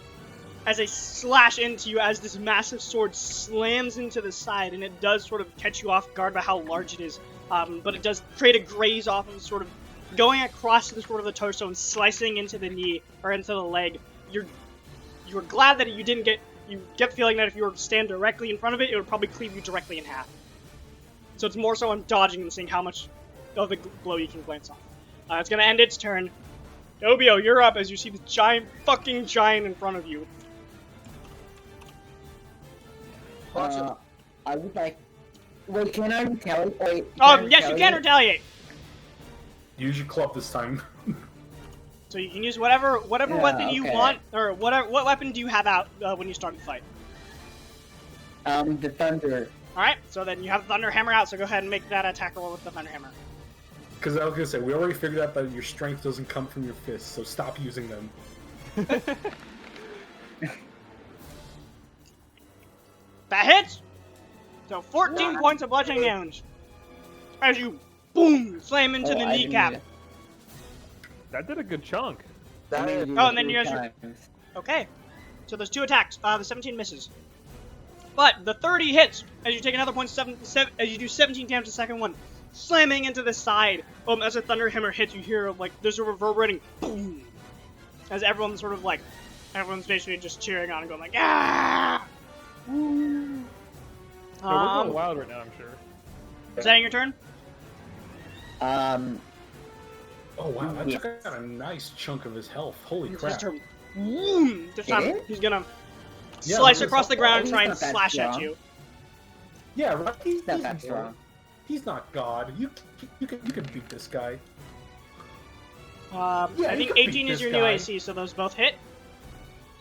As they slash into you as this massive sword slams into the side, and it does sort of catch you off guard by how large it is. But it does create a graze off of sort of going across the sort of the torso and slicing into the knee or into the leg. You're glad that you didn't get. You get the feeling that if you were to stand directly in front of it, it would probably cleave you directly in half. So it's more so on dodging and seeing how much of the blow you can glance off. It's gonna end its turn. Dobio, you're up as you see the fucking giant in front of you. Watch it. I would like. Wait, can I retaliate? Wait, Yes, you can retaliate. Use your club this time. So you can use whatever Yeah, weapon you okay. want, or what weapon do you have out when you start the fight? The thunder. All right, so then you have the Thunder Hammer out. So go ahead and make that attack roll with the Thunder Hammer. Because I was gonna say, we already figured out that your strength doesn't come from your fists, so stop using them. That hits. So 14 points of bludgeoning damage as you boom slam into the I didn't kneecap. need it. That did a good chunk. That is Oh, and then you guys are- Times. Okay, so there's 2 attacks. The 17 misses, but the 30 hits as you take another point. As you do 17 damage to the second one, slamming into the side. As a Thunder Hammer hits, you hear like there's a reverberating boom as everyone's sort of like everyone's basically just cheering on and going like ah. So we're going wild right now, I'm sure. Is that your turn? Oh wow, that Yes. took out a nice chunk of his health. Holy It's his crap. turn. Boom! This time It is? he's gonna Yeah, slice look at across his the health. ground and He's try and not that slash at strong. you. Yeah, right. He's not that strong. He's not God. You can beat this guy. Yeah, I you think could beat 18 is this your new guy. AC, so those both hit.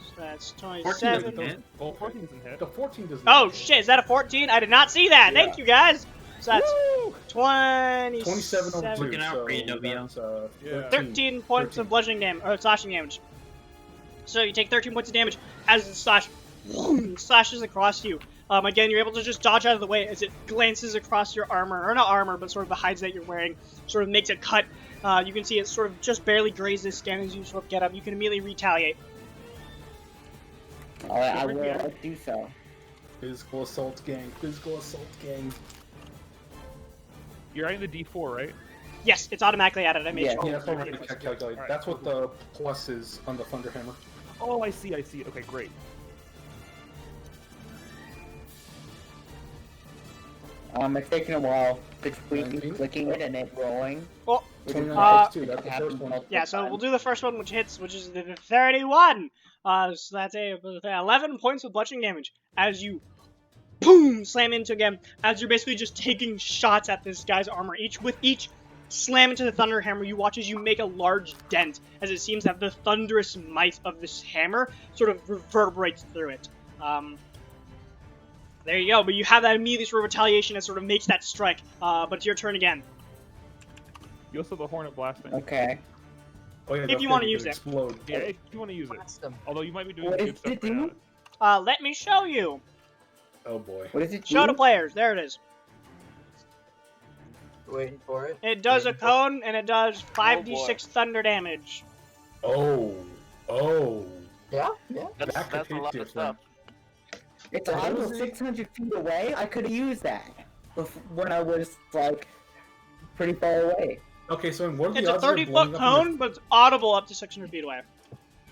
So that's 14 27. doesn't hit. Well, 14 doesn't hit. The 14 doesn't. Oh shit, is that a 14? I did not see that. Yeah. Thank you guys. So that's Woo! 27. 27 over 2. Looking out for you, so W. that's, Yeah. 13 points of bludgeoning damage, or slashing damage. So you take 13 points of damage as the slash slashes across you. Again, you're able to just dodge out of the way as it glances across your armor, or not armor, but sort of the hides that you're wearing, sort of makes a cut. You can see it sort of just barely grazes skin as you sort of get up. You can immediately retaliate. Alright, I will do so. Physical assault gang. Physical assault gang. You're adding the D4, right? Yes, it's automatically added. I made Yeah. sure. Yeah, that's what I calculate. Alright, That's what cool. the plus is on the Thunderhammer. Oh, I see. Okay, great. It's taking a while between 19? clicking it and it rolling. Well, Which is 29 Uh, plus 2, that's the first one. yeah, so we'll do the first one, which hits, which is the 31. So that's 11 points of bludgeoning damage as you boom slam into again. As you're basically just taking shots at this guy's armor. With each slam into the thunder hammer, you watch as you make a large dent, as it seems that the thunderous might of this hammer sort of reverberates through it. There you go. But you have that immediate sort of retaliation that sort of makes that strike. But it's your turn again. You also have the Hornet blasting. Okay. Oh, yeah, If that's you gonna wanna be use good it. Explode. Yeah, if you want to use it. Blast him. Although you might be doing What good does stuff it right do? now. Let me show you. Oh boy. What does it do? Show to players. There it is. Waiting for it. It does a Waiting for- cone, and it does 5d6 thunder damage. Oh. Oh. Yeah, yeah. That's That could a hit lot of different. stuff. It's What almost was it? 600 feet away. I could have used that when I was like pretty far away. Okay, so what are the It's a odds of it 30-foot blowing up in cone, your- but it's audible up to 600 feet away.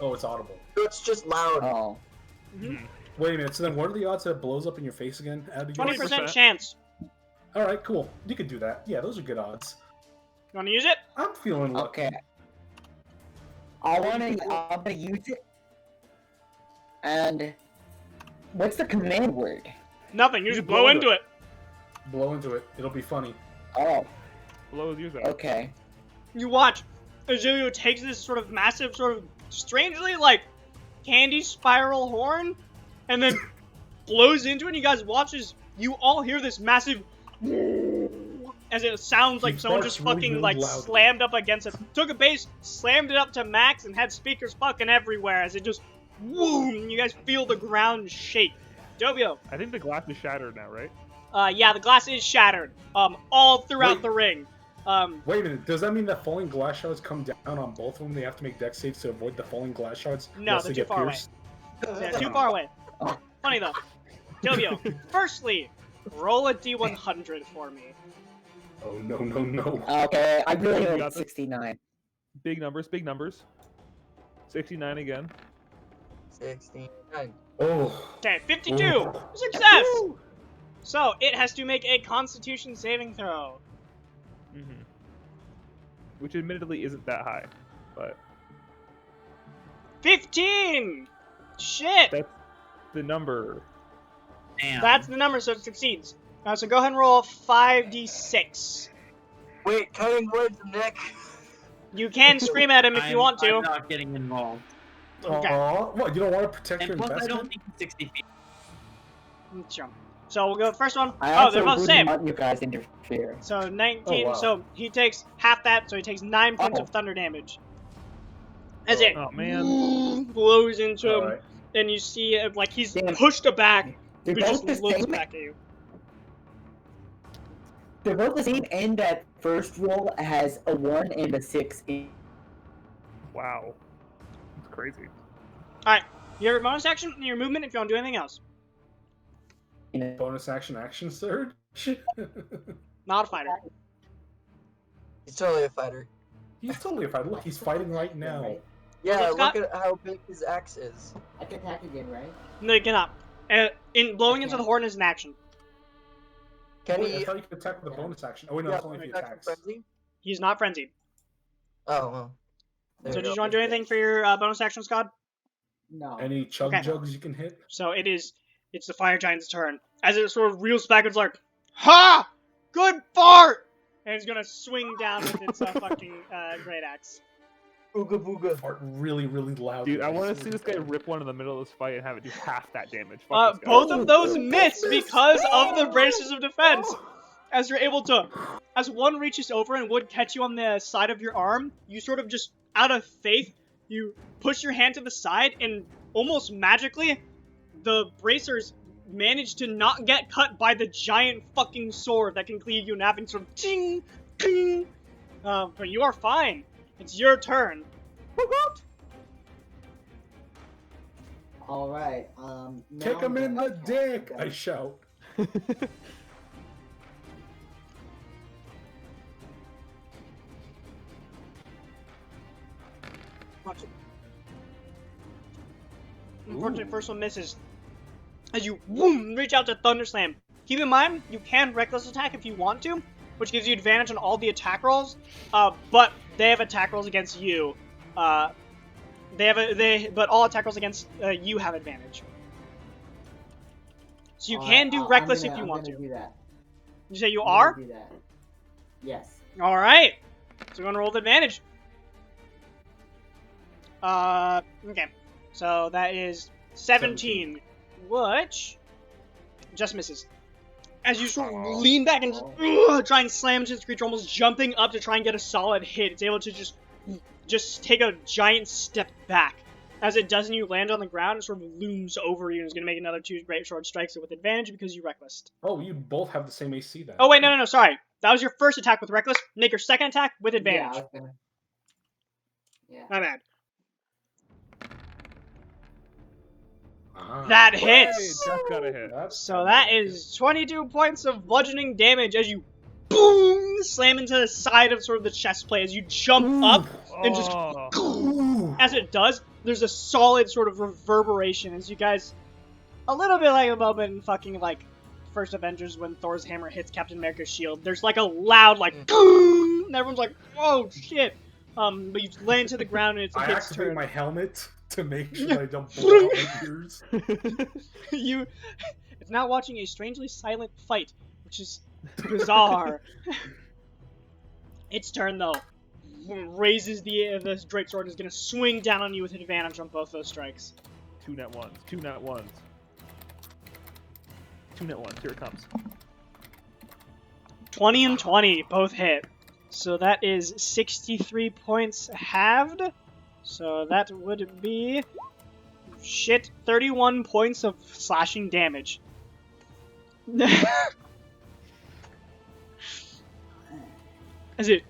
Oh, it's audible. It's just loud. Oh. Wait a minute. So then, what are the odds that it blows up in your face again? How do you 20% 20%. chance. All right, cool. You could do that. Yeah, those are good odds. You want to use it? I'm feeling lucky. Okay. I'm gonna use it. And what's the command word? Nothing. You just blow blow into into it. Blow into it. It'll be funny. Oh, Blow use that. okay. You watch as Zilio takes this sort of massive, sort of strangely like candy spiral horn, and then blows into it. And you guys watch as you all hear this massive, as it sounds like He someone farts just really, fucking really like loudly. slammed up against it. Took a base, slammed it up to max, and had speakers fucking everywhere. As it just, boom! You guys feel the ground shake. Dobio. I think the glass is shattered now, right? Yeah, the glass is shattered. All throughout Wait. the ring. Wait a minute. Does that mean that falling glass shards come down on both of them? They have to make dex saves to avoid the falling glass shards? No, lest they're they too get far away. pierced? Yeah, too far away. Funny though. Dobio, firstly, roll a d100 for me. Oh no no no! Okay, I really You hope got it's this? 69. Big numbers, big numbers. 69 again. 69. Oh. Okay, 52! Ooh. Success! So, it has to make a constitution saving throw. Mm-hmm. Which admittedly isn't that high, but 15! Shit! that's the number. Damn. That's the number, so it succeeds. So go ahead and roll 5d6. Wait, cutting words, Nick. You can scream at him if you want to. I'm not getting involved. Okay. Aw, what? You don't want to protect And your plus, I investment? don't think he's 60 feet. Sure. So we'll go first one. I Oh, also they're both the wouldn't same. want you guys interfere. So 19. Oh, wow. So he takes half that. So he takes 9 points Oh. of thunder damage. As it Oh man. blows into him, Alright. and you see like he's Damn. pushed aback, They're but just both the looks same. back at you. They're both the same, and that first roll has a 1 and a 6 in. Wow. That's crazy. You have your bonus action and your movement if you want to do anything else. Bonus action surge? Not a fighter. He's totally a fighter. He's totally a fighter. Look, he's fighting right now. Yeah, Let's look go. at how big his axe is. I can attack again, right? No, you cannot. In blowing into the horn is an action. Can Wait, I he thought you could attack with a bonus action. Oh, wait, no, it's only if he attack from attacks. frenzy? He's not frenzied. Oh, well. There So you did go. you want to do anything for your bonus action, Scott? No. Any chug Okay. jugs you can hit? So it's the fire giant's turn. As it sort of reels back, it's like, ha! Good fart! And it's gonna swing down with its fucking great axe. Booga booga. Fart really, really loud. Dude, I want to see this guy rip one in the middle of this fight and have it do half that damage. Fuck this guy. Both of those miss because of the braces of defense. As you're able to, as one reaches over and would catch you on the side of your arm, you sort of just, out of faith, you push your hand to the side and almost magically, the bracers manage to not get cut by the giant fucking sword that can cleave you in half and sort of ting, ting. But you are fine. It's your turn. All right. Kick him in the dick! I shout. Watch it. Unfortunately, first one misses. As you reach out to Thunder Slam. Keep in mind, you can Reckless Attack if you want to, which gives you advantage on all the attack rolls. But they have attack rolls against you. But all attack rolls against you have advantage. So you can do Reckless if you want to. Do that. You say you I'm are? gonna do that. Yes. All right. So we're gonna roll the advantage. Okay. So that is 17, which just misses. As you sort of lean back and just, try and slam into this creature, almost jumping up to try and get a solid hit, it's able to just take a giant step back. As it does, and you land on the ground, it sort of looms over you and is going to make another 2 great sword strikes with advantage because you Reckless. Oh, you both have the same AC then. Oh, wait, no, sorry. That was your first attack with Reckless. Make your second attack with advantage. Yeah, I was gonna... Yeah. My bad. Ah. That Hey, hits! Jeff got a hit. So that is 22 points of bludgeoning damage as you boom slam into the side of sort of the chest plate as you jump up and just Oh. as it does, there's a solid sort of reverberation as you guys, a little bit like a moment in fucking like First Avengers when Thor's hammer hits Captain America's shield. There's like a loud like and everyone's like, oh shit. But you land to the ground and it's I its activate turn. my helmet to make sure I don't blow out my ears. It's now watching a strangely silent fight, which is bizarre. Its turn though. Raises the Drake sword and is gonna swing down on you with advantage on both those strikes. 2 net ones. 2 net ones. 2 net ones. Here it comes. 20 and 20 both hit. So that is 63 points halved. So that would be 31 points of slashing damage. As it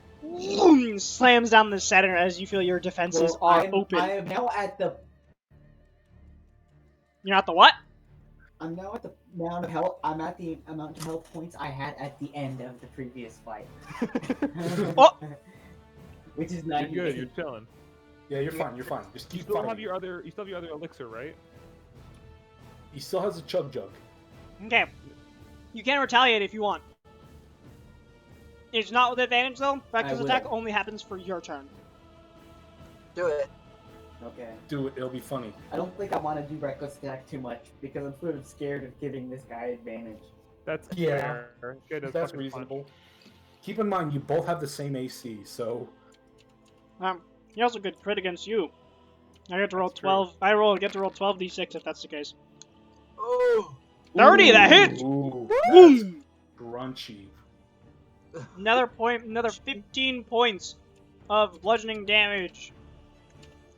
slams down the center as you feel your defenses are open. I am now at the. You're not the what? I'm now at the amount of health. I'm at the amount of health points I had at the end of the previous fight. Oh! Which is You're 90. good. You're chilling. Yeah, you're fine. You're fine. Just You keep still fighting. have your other. You still have your other elixir, right? He still has a chug jug. Okay. You can retaliate if you want. It's not with advantage though. Reckless will. attack only happens for your turn. Do it. Okay. Do it. It'll be funny. I don't think I want to do reckless attack too much because I'm sort of scared of giving this guy advantage. That's Yeah, fair. Good as that's fucking reasonable. Keep in mind, you both have the same AC, so He also could crit against you. I get to roll That's true. 12. Get to roll 12d6 if that's the case. Oh, 30, that hit! Ooh, that's Boom! crunchy. Another 15 points of bludgeoning damage.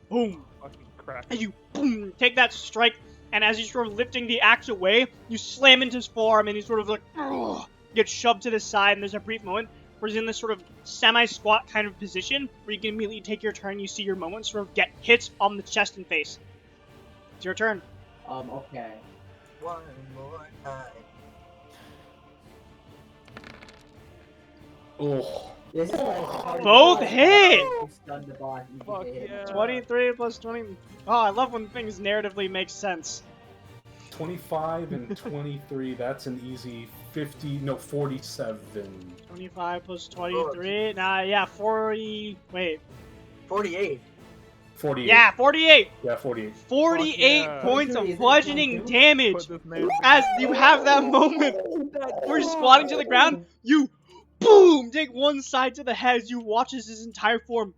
Boom. Fucking crack. As you boom take that strike, and as you're sort of lifting the axe away, you slam into his forearm, and he sort of like gets shoved to the side. And there's a brief moment where he's in this sort of semi-squat kind of position where you can immediately take your turn. You see your moment sort of get hits on the chest and face. It's your turn. Okay. one more time. Oh, This is like Both hit! Stun the boss. Fuck yeah. 23 plus 20. Oh, I love when things narratively make sense. 25 and 23. That's an easy 47. 25 plus 23. Nah, yeah, 40. Wait. 48. 48. Yeah, 48. Yeah, 48. 48 yeah. points Is of it bludgeoning 22? damage. Put this man As you have that moment where you're squatting to the ground, you boom take one side to the head as you watch as his entire form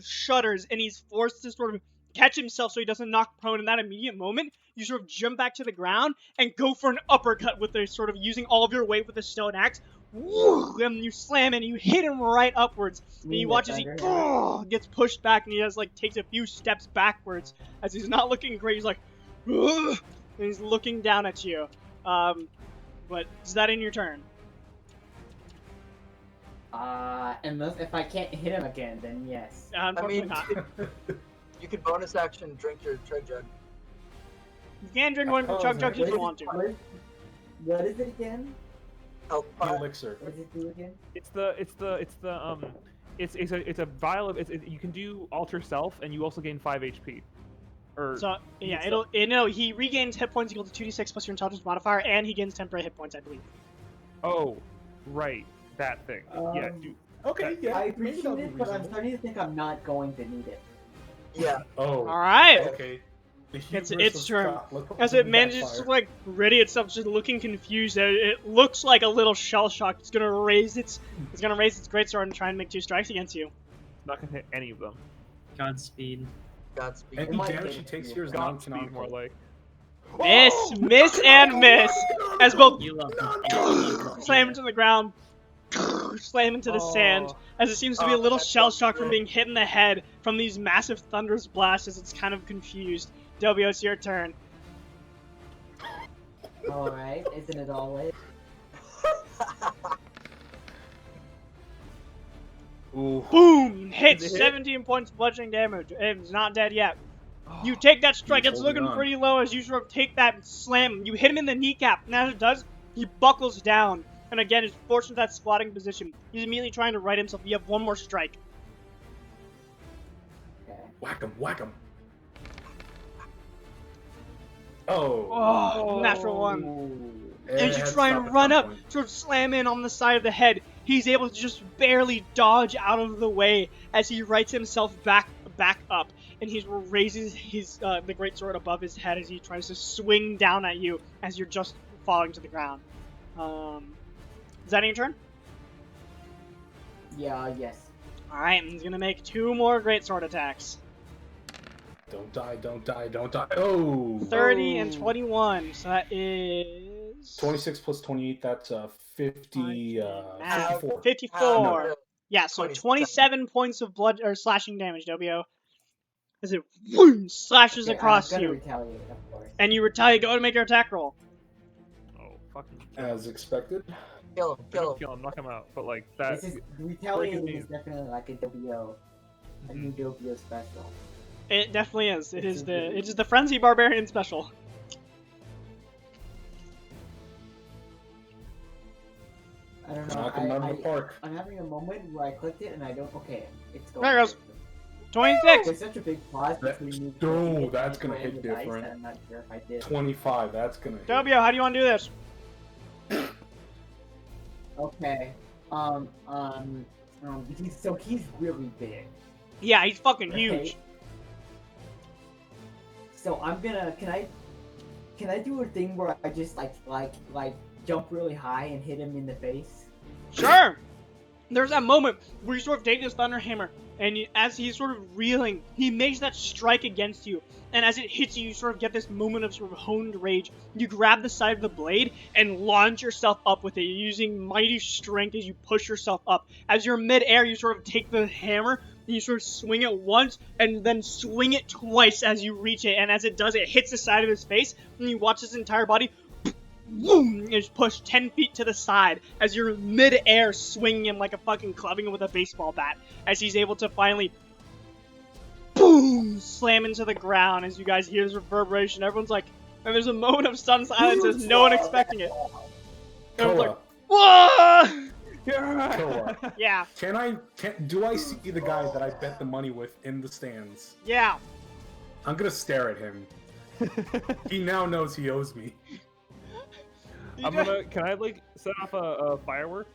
shudders, and he's forced to sort of catch himself so he doesn't knock prone. In that immediate moment, you sort of jump back to the ground and go for an uppercut with a sort of using all of your weight with a stone axe. Woo, and you slam and you hit him right upwards. And you watch as he gets pushed back, and he has like takes a few steps backwards as he's not looking great. He's like, and he's looking down at you. But is that in your turn? Unless if I can't hit him again, then yes. Unfortunately mean, not. You could bonus action drink your tread jug. You can drink one of the chug jugs if you want to. What is it again? Health The pot. elixir. What does it do again? It's a vial of you can do alter self, and you also gain 5 HP. Or So yeah, So- he regains hit points equal to 2d6 plus your intelligence modifier, and he gains temporary hit points, I believe. oh, right, that thing. Yeah, do, Okay, yeah. I maybe that'll appreciate be it, but I'm reasonable. starting to think I'm not going to need it. Yeah. Oh, All right. okay. The It's hubris its of turn. Scott. Look what As did it manages backfire. to like ready itself, just looking confused, it looks like a little shell shock. It's gonna raise its greatsword and try and make 2 strikes against you. not gonna hit any of them. Godspeed. Godspeed. Any It might damage hit he it takes too. here is Godspeed, non-canonical. more like. Miss, and miss, as both You love slam into the ground, slam into the sand, as it seems to be a little that's shell so shock from good. being hit in the head from these massive thunderous blasts as it's kind of confused. W, it's your turn. Alright, isn't it all lit? Ooh. Boom! Hits Is it hit? 17 points of bludgeoning damage. It's not dead yet. You take that strike, He's it's holding looking on. pretty low as you sort of take that and slam. You hit him in the kneecap, and as it does, he buckles down. And again, is forced into that squatting position. He's immediately trying to right himself. You have one more strike. Okay. Whack him, whack him. Oh. Oh, natural one. Ooh. As you try and run up, sort of slam in on the side of the head, he's able to just barely dodge out of the way as he rights himself back up, and he raises his the greatsword above his head as he tries to swing down at you as you're just falling to the ground. Is that in your turn? Yeah, yes. All right, he's gonna make 2 more greatsword attacks. Don't die, don't die, don't die. Oh. 30 and 21. So that is 26 plus 28, that's 50, 54. 54. Yeah, so 27. 27 points of blood or slashing damage, Dobio. As it whoom, slashes Okay, across I'm gonna you. retaliate, of course. And you retaliate. Go ahead and make your attack roll. Oh, fucking. As expected. Kill him, kill him. Kill him, knock him out. But like that. This is retaliating breaking is definitely like a WO, a new WO special. It definitely is. It is the Frenzy Barbarian special. I don't know. Knock him out of the park. I'm having a moment where I clicked it and I don't. Okay, it's going. There it goes. 26. There's such a big pause That- between me. no, clicking it that's and gonna rolling hit the dice different. that I'm not sure if I did. 25, that's gonna hit. Dobio, how do you want to do this? Okay. He's really big. Yeah, he's fucking Okay. huge. So I'm gonna. Can I do a thing where I just like jump really high and hit him in the face? Sure. There's that moment where you sort of take this thunder hammer, and as he's sort of reeling, he makes that strike against you. And as it hits you, you sort of get this moment of sort of honed rage. You grab the side of the blade and launch yourself up with it, using mighty strength as you push yourself up. As you're midair, you sort of take the hammer and you sort of swing it once and then swing it twice as you reach it. And as it does, it hits the side of his face, and you watch his entire body boom, is pushed 10 feet to the side as you're mid-air swinging him like a fucking clubbing him with a baseball bat, as he's able to finally boom slam into the ground. As you guys hear this reverberation, everyone's like, and there's a moment of stunned silence as no one expecting it. Everyone's like, whoa! Koa, Yeah, do I see the guy that I bet the money with in the stands? yeah. I'm gonna stare at him. He now knows he owes me. Can I like set off a firework?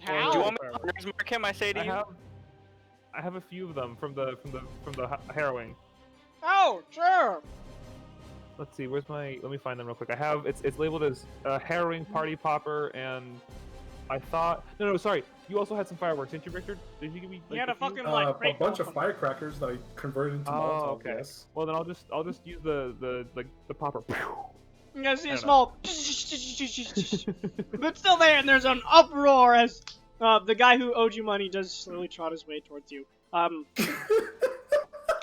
How? Do you want me to honors mark him? I say to you. I have a few of them from the harrowing. Oh, sure. Let's see, where's my? Let me find them real quick. I have it's labeled as harrowing, party popper, and I thought no, sorry. You also had some fireworks, didn't you, Richard? Did you give me? You Like, had a few? fucking A crate bunch full of firecrackers that I converted into Molotov. okay. Yes. Well, then I'll just use the popper. You guys see I a don't small but still there, and there's an uproar as the guy who owed you money does slowly trot his way towards you.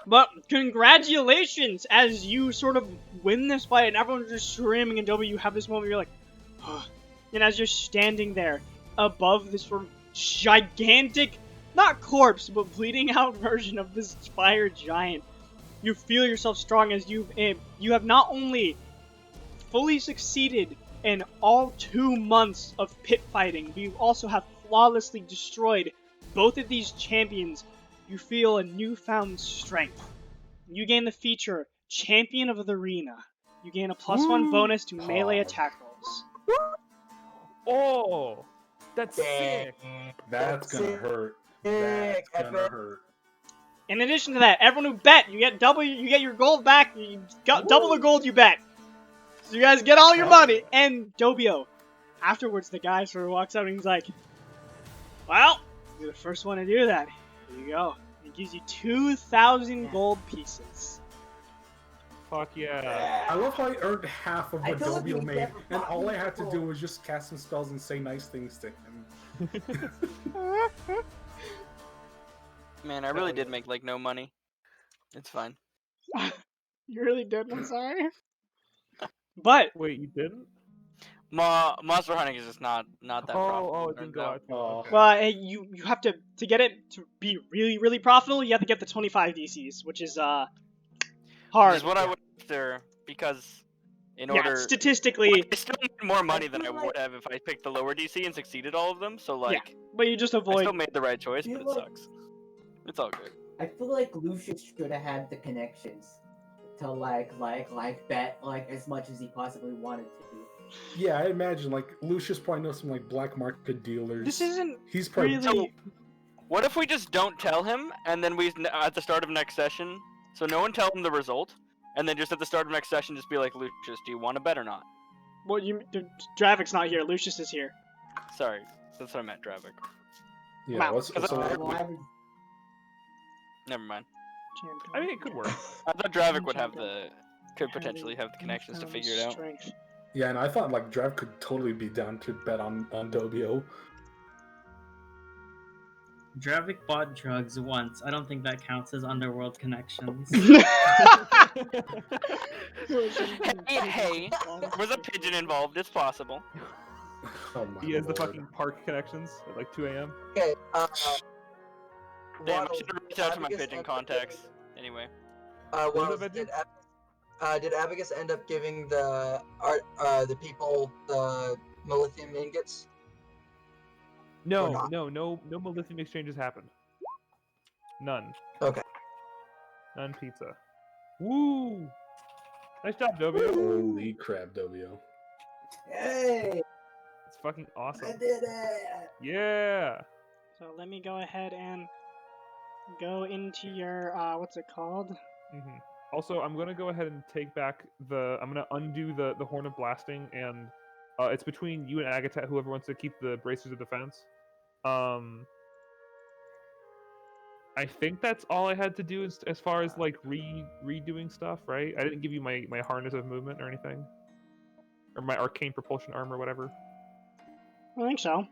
But congratulations as you sort of win this fight, and everyone's just screaming, and Dobby, you have this moment where you're like, and as you're standing there above this sort of gigantic, not corpse, but bleeding out version of this fire giant, you feel yourself strong as you have not only fully succeeded in all 2 months of pit fighting, but you also have flawlessly destroyed both of these champions. You feel a newfound strength. You gain the feature Champion of the Arena. You gain a +1 bonus to melee attack rolls. Oh, that's sick. That's gonna hurt. That's gonna hurt. In addition to that, everyone who bet, you get your gold back. You got double the gold you bet. So you guys get all your money. And Dobio, afterwards, the guy sort of walks out and he's like, well, you're the first one to do that. Here you go. He gives you 2,000 gold pieces. Fuck yeah. I love how I earned half of I what feel like Dobio we made, never and all I fucking had to do control. was just cast some spells and say nice things to him. Man, I really did make like no money. It's fine. You really did, I'm sorry. But Wait, you didn't? Monster hunting is just not that profitable. Oh, it didn't go out. Oh. Okay. well, you have to get it to be really, really profitable, you have to get the 25 DCs, which is hard. Which is what I would after because in Yeah, order statistically, I still made more money than I feel would like- have if I picked the lower DC and succeeded all of them. So like, but you just I avoid. still made the right choice, but it feel like- sucks. It's all good. I feel like Lucius should have had the connections to like bet like as much as he possibly wanted to. Yeah, I imagine like Lucius probably knows some like black market dealers. This isn't He's probably really. What if we just don't tell him, and then we at the start of next session, so no one tell him the result, and then just at the start of next session, just be like, Lucius, do you want to bet or not? Well, Dravik's not here. Lucius is here. Sorry, that's what I meant, Dravik. Yeah, Wow. let's, so, Well, I was- Never mind. I mean, it could work. I thought Dravik would could potentially have the connections to figure it out. Strength. yeah, and I thought like Drav could totally be down to bet on Dobio. Dravik bought drugs once. I don't think that counts as underworld connections. Hey, was a pigeon involved? It's possible. Oh my He has the lord. fucking park connections at like 2 a.m. Okay, Damn, I Waddles, should have reached out to my Abacus pigeon end up contacts. Anyway, Waddles, that did Abacus end up giving the people the Melithium ingots? No, not? no Melithium exchanges happened. None. Okay. None pizza. Woo! Nice job, Dobio. Holy crap, Dobio. Hey, It's fucking I awesome. did it! Yeah. So let me go ahead and go into your what's it called? Also, I'm gonna go ahead and take back I'm gonna undo the Horn of Blasting and It's between you and Agatat, whoever wants to keep the bracers of defense. I think that's all I had to do as far as like redoing stuff, right? I didn't give you my harness of movement or anything, or my arcane propulsion armor, whatever. I think so.